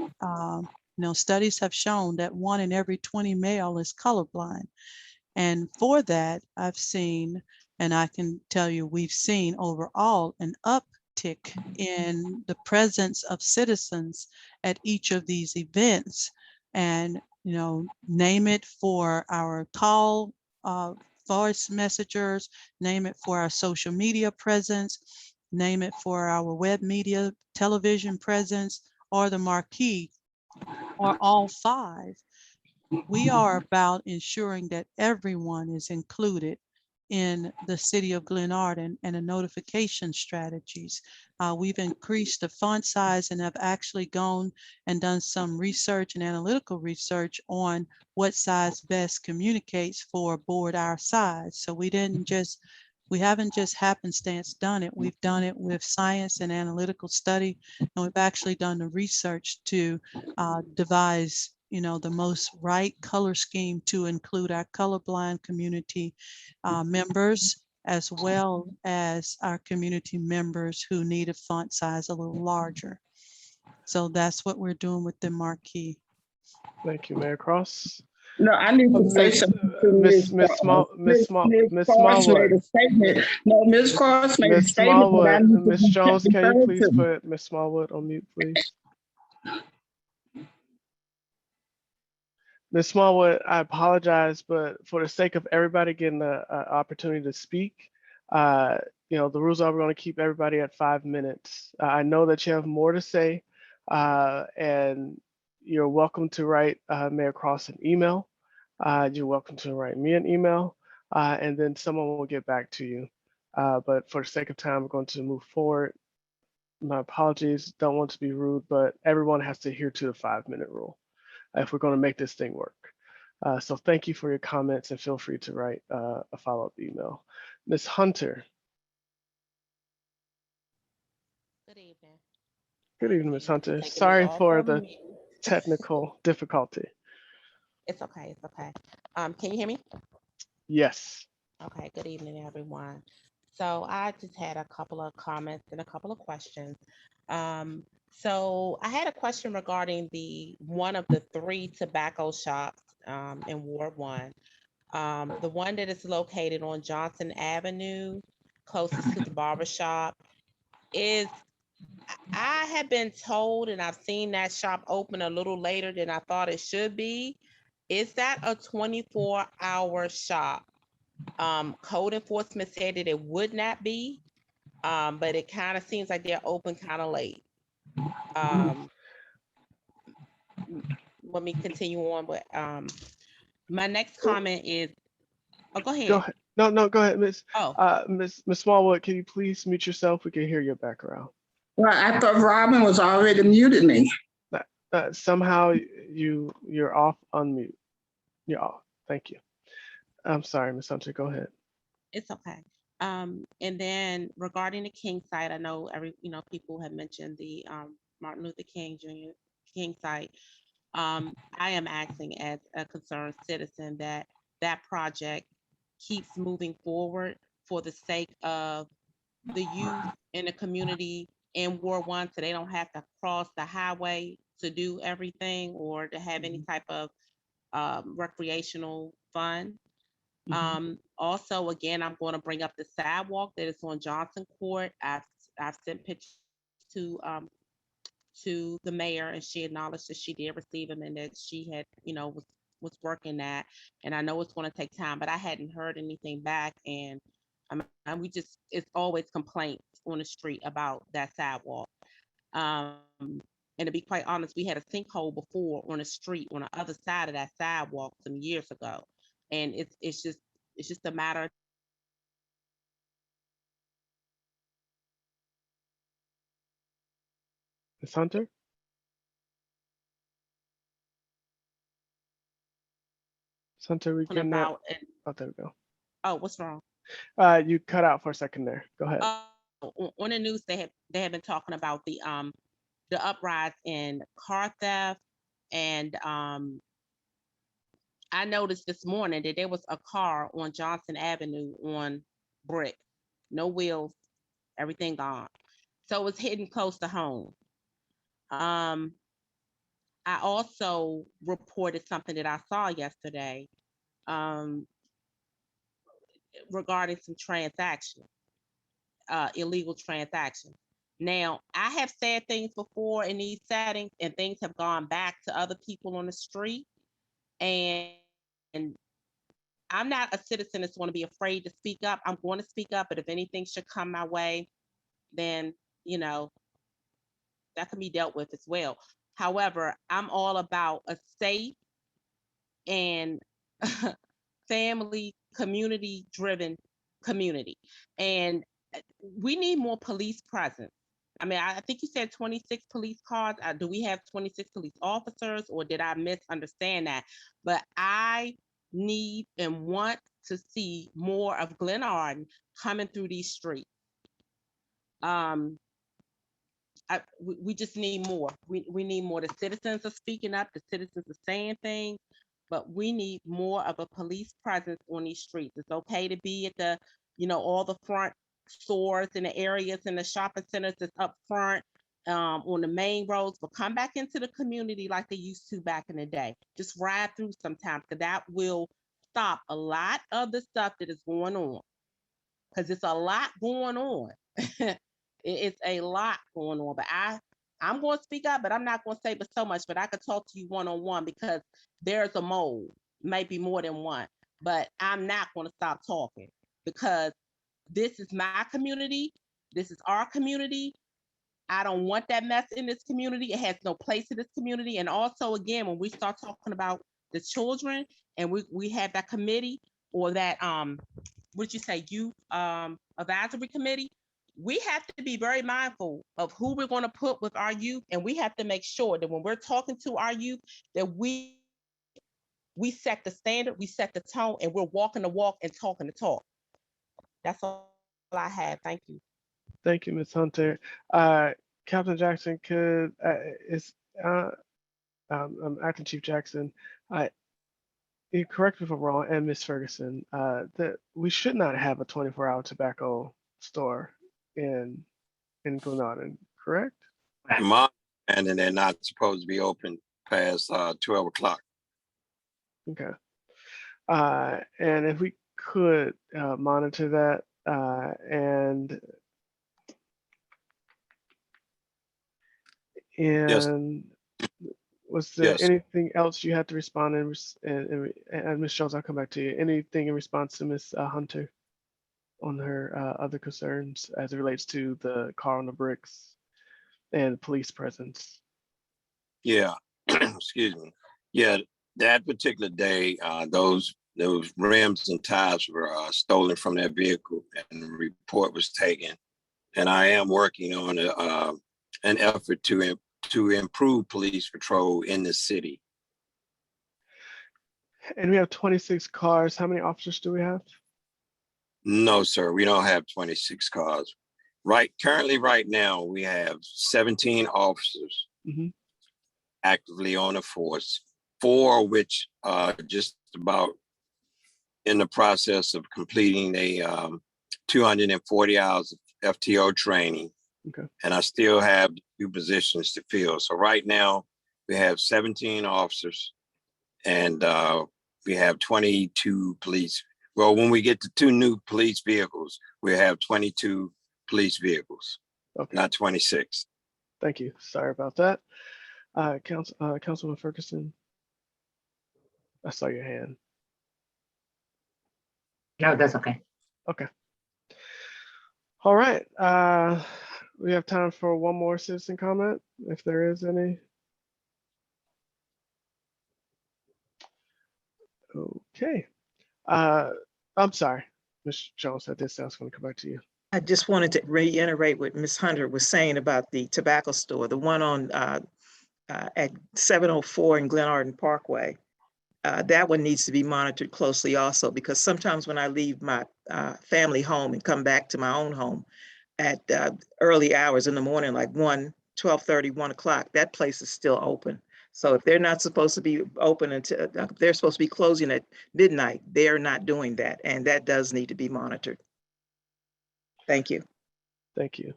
studies have shown that 1 in every 20 male is colorblind. And for that, I've seen, and I can tell you, we've seen overall an uptick in the presence of citizens at each of these events. And, name it for our call voice messengers, name it for our social media presence, name it for our web media, television presence, or the marquee, or all 5. We are about ensuring that everyone is included in the city of Glenarden and the notification strategies. We've increased the font size and have actually gone and done some research and analytical research on what size best communicates for a board our size. So we haven't just happenstance done it. We've done it with science and analytical study, and we've actually done the research to devise the most right color scheme to include our colorblind community members, as well as our community members who need a font size a little larger. So that's what we're doing with the marquee. Thank you, Mayor Cross. No, I need to say something to Ms. Smallwood. No, Ms. Cross made a statement, but I need to Ms. Jones, can you please put Ms. Smallwood on mute, please? Ms. Smallwood, I apologize, but for the sake of everybody getting the opportunity to speak, the rules are we're going to keep everybody at 5 minutes. I know that you have more to say, and you're welcome to write Mayor Cross an email. You're welcome to write me an email, and then someone will get back to you. But for the sake of time, we're going to move forward. My apologies, don't want to be rude, but everyone has to adhere to the 5-minute rule if we're going to make this thing work. So thank you for your comments, and feel free to write a follow-up email. Ms. Hunter. Good evening. Good evening, Ms. Hunter. Taking it Sorry all for from the me. technical difficulty. It's okay. It's okay. Can you hear me? Yes. Okay, good evening, everyone. So I just had a couple of comments and a couple of questions. So I had a question regarding the one of the three tobacco shops in Ward 1. The one that is located on Johnson Avenue, closest to the barber shop, is I have been told, and I've seen that shop open a little later than I thought it should be. Is that a 24-hour shop? Code enforcement said that it would not be, but it kind of seems like they're open kind of late. Let me continue on, but my next comment is, oh, go Go ahead. ahead. No, go ahead, Miss. Oh. Miss Smallwood, can you please mute yourself? We can hear your background. Well, I thought Robin was already muted me. Somehow you're off unmute. You're off. Thank you. I'm sorry, Miss Hunter. Go ahead. It's okay. And then regarding the King site, I know people have mentioned the Martin Luther King Jr. King site. I am asking as a concerned citizen that that project keeps moving forward for the sake of the youth in the community in Ward 1, so they don't have to cross the highway to do everything or to have any type of recreational fun. Also, again, I'm going to bring up the sidewalk that is on Johnson Court. I've sent pictures to the mayor, and she acknowledged that she did receive them and that she had, was working that. And I know it's going to take time, but I hadn't heard anything back. And it's always complaints on the street about that sidewalk. And to be quite honest, we had a sinkhole before on the street on the other side of that sidewalk some years ago. And it's just a matter of Miss Hunter? Miss Hunter, we talking cannot. about. And, Oh, there we go. oh, what's wrong? You cut out for a second there. Go ahead. On the news, they have been talking about the uprise in car theft, and I noticed this morning that there was a car on Johnson Avenue on brick, no wheels, everything gone. So it's hitting close to home. I also reported something that I saw yesterday regarding some transactions, illegal transactions. Now, I have said things before in these settings, and things have gone back to other people on the street. And I'm not a citizen that's going to be afraid to speak up. I'm going to speak up, but if anything should come my way, then, that can be dealt with as well. However, I'm all about a safe and family, community-driven community. And we need more police presence. I mean, I think you said 26 police cars. Do we have 26 police officers, or did I misunderstand that? But I need and want to see more of Glen Arden coming through these streets. We just need more. We need more. The citizens are speaking up. The citizens are saying things, but we need more of a police presence on these streets. It's okay to be at the, all the front stores in the areas and the shopping centers that's up front on the main roads, but come back into the community like they used to back in the day. Just ride through sometimes, because that will stop a lot of the stuff that is going on. Because it's a lot going on. It's a lot going on, but I'm going to speak up, but I'm not going to say but so much, but I could talk to you one-on-one, because there's a mold, maybe more than one, but I'm not going to stop talking, because this is my community. This is our community. I don't want that mess in this community. It has no place in this community. And also, again, when we start talking about the children, and we have that committee, or that what did you say, youth advisory committee, we have to be very mindful of who we're going to put with our youth, and we have to make sure that when we're talking to our youth, that we set the standard, we set the tone, and we're walking the walk and talking the talk. That's all I have. Thank you. Thank you, Ms. Hunter. Captain Jackson, Acting Chief Jackson, you correct me if I'm wrong, and Miss Ferguson, that we should not have a 24-hour tobacco store in Glenarden, correct? My and they're not supposed to be open past 12 o'clock. Okay. And if we could monitor that and Yes. was there Yes. anything else you had to respond in, and Ms. Jones, I'll come back to you. Anything in response to Ms. Hunter on her other concerns as it relates to the car on the bricks and police presence? Yeah. Excuse me. Yeah, that particular day, those rims and tires were stolen from that vehicle, and the report was taken. And I am working on an effort to improve police patrol in the city. And we have 26 cars. How many officers do we have? No, sir, we don't have 26 cars. Currently, right now, we have 17 officers actively on the force, 4 of which are just about in the process of completing a 240 hours of FTO training. Okay. And I still have 2 positions to fill. So right now, we have 17 officers and we have 22 police. Well, when we get to 2 new police vehicles, we have 22 police vehicles, not 26. Thank you. Sorry about that. Councilman Ferguson, I saw your hand. No, that's okay. Okay. All right. We have time for one more citizen comment, if there is any. Okay. I'm sorry, Ms. Jones, I did say I was going to come back to you. I just wanted to reiterate what Ms. Hunter was saying about the tobacco store, the one on at 704 in Glenarden Parkway. That one needs to be monitored closely also, because sometimes when I leave my family home and come back to my own home at early hours in the morning, like 12:30, 1 o'clock, that place is still open. So if they're not supposed to be open until, they're supposed to be closing at midnight, they're not doing that. And that does need to be monitored. Thank you. Thank you.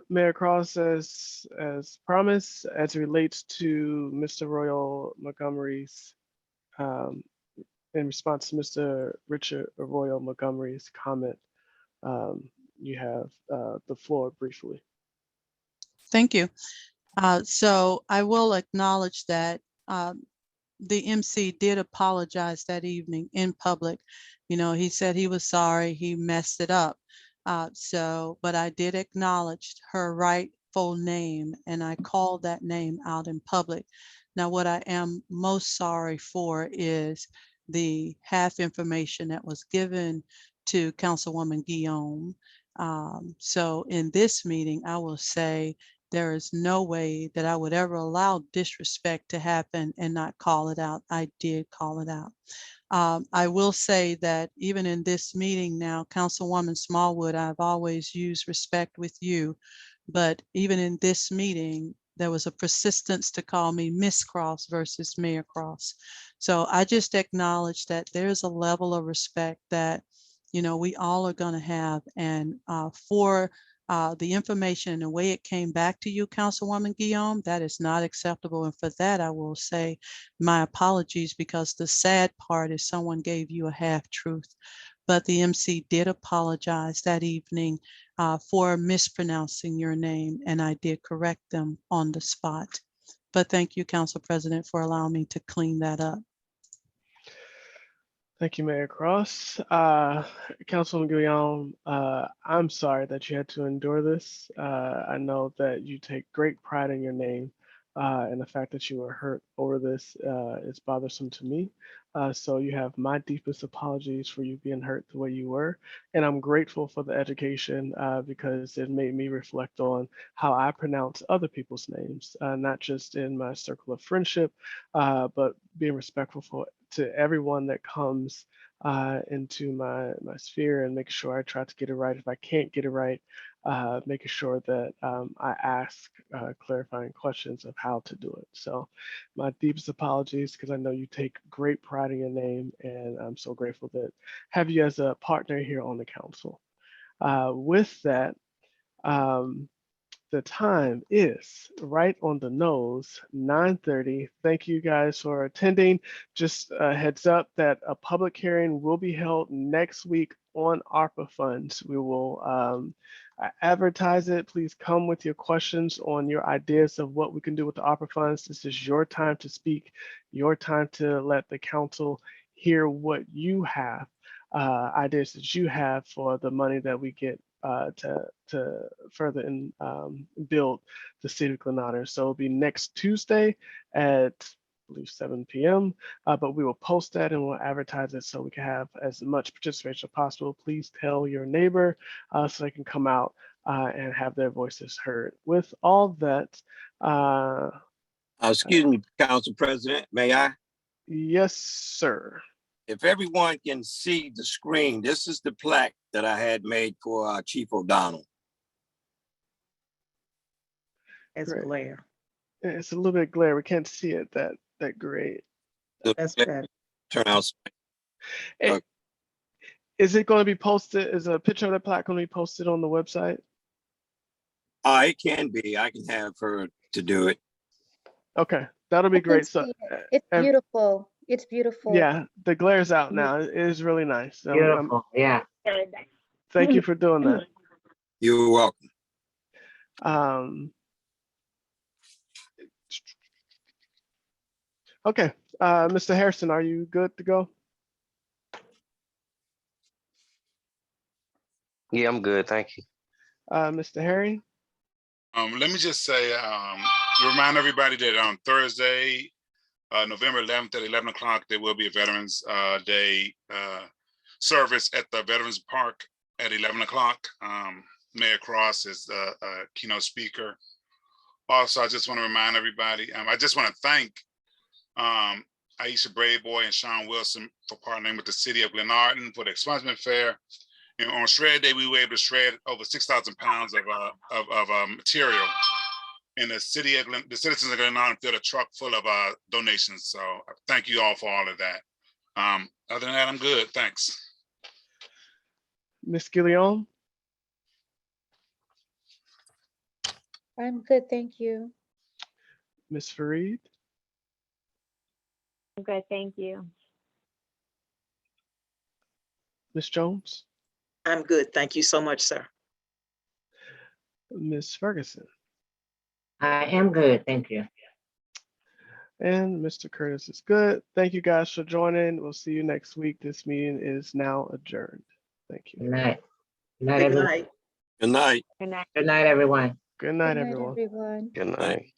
Mayor Cross, as promised, as it relates to Mr. Royal Montgomery's, in response to Mr. Richard Royal Montgomery's comment, you have the floor briefly. Thank you. So I will acknowledge that the MC did apologize that evening in public. You know, he said he was sorry, he messed it up. But I did acknowledge her rightful name, and I called that name out in public. Now, what I am most sorry for is the half information that was given to Councilwoman Guillaume. So in this meeting, I will say there is no way that I would ever allow disrespect to happen and not call it out. I did call it out. I will say that even in this meeting now, Councilwoman Smallwood, I've always used respect with you, but even in this meeting, there was a persistence to call me Miss Cross versus Mayor Cross. So I just acknowledge that there's a level of respect that, you know, we all are going to have. And for the information and the way it came back to you, Councilwoman Guillaume, that is not acceptable. And for that, I will say my apologies, because the sad part is someone gave you a half truth. But the MC did apologize that evening for mispronouncing your name, and I did correct them on the spot. But thank you, Council President, for allowing me to clean that up. Thank you, Mayor Cross. Councilman Guillaume, I'm sorry that you had to endure this. I know that you take great pride in your name, and the fact that you were hurt over this is bothersome to me. So you have my deepest apologies for you being hurt the way you were. And I'm grateful for the education because it made me reflect on how I pronounce other people's names, not just in my circle of friendship, but being respectful to everyone that comes into my sphere, and make sure I try to get it right. If I can't get it right, making sure that I ask clarifying questions of how to do it. So my deepest apologies, because I know you take great pride in your name, and I'm so grateful that have you as a partner here on the council. With that, the time is right on the nose, 9:30. Thank you guys for attending. Just a heads up that a public hearing will be held next week on ARPA funds. We will advertise it. Please come with your questions on your ideas of what we can do with the ARPA funds. This is your time to speak, your time to let the council hear what you have, ideas that you have for the money that we get to further build the city of Glen Otter. So it'll be next Tuesday at, I believe, 7 p.m. But we will post that and we'll advertise it so we can have as much participation as possible. Please tell your neighbor so they can come out and have their voices heard. With all that, Excuse me, Council President, may I? yes, sir. If everyone can see the screen, this is the plaque that I had made for Chief O'Donnell. As Great. glare. It's a little bit glare. We can't see it that great. That's better. Turn out. Is it going to be posted? Is a picture of the plaque going to be posted on the website? It can be. I can have her to do it. Okay, that'll be great. So It's beautiful. It's beautiful. yeah, the glare's out now. It is really nice. So, Beautiful, yeah. thank you for doing that. You're welcome. Okay, Mr. Harrison, are you good to go? Yeah, I'm good. Thank you. Mr. Harry? Let me just say, remind everybody that on Thursday, November 11th at 11 o'clock, there will be a Veterans Day service at the Veterans Park at 11 o'clock. Mayor Cross is the keynote speaker. Also, I just want to remind everybody, I just want to thank Aisha Braveboy and Sean Wilson for partnering with the city of Glen Arden for the expungement fair. And on Shred Day, we were able to shred over 6,000 pounds of material. And the citizens of Glen Arden filled a truck full of donations. So thank you all for all of that. Other than that, I'm good. Thanks. Ms. Gilliam? I'm good, thank you. Ms. Fareed? I'm good, thank you. Ms. Jones? I'm good. Thank you so much, sir. Ms. Ferguson? I am good, thank you. And Mr. Curtis is good. Thank you guys for joining. We'll see you next week. This meeting is now adjourned. Thank you. Good night. Good night, Good everyone. night. Good night. Good night. Good night, everyone. Good night, Good night, everyone. everyone. Good night.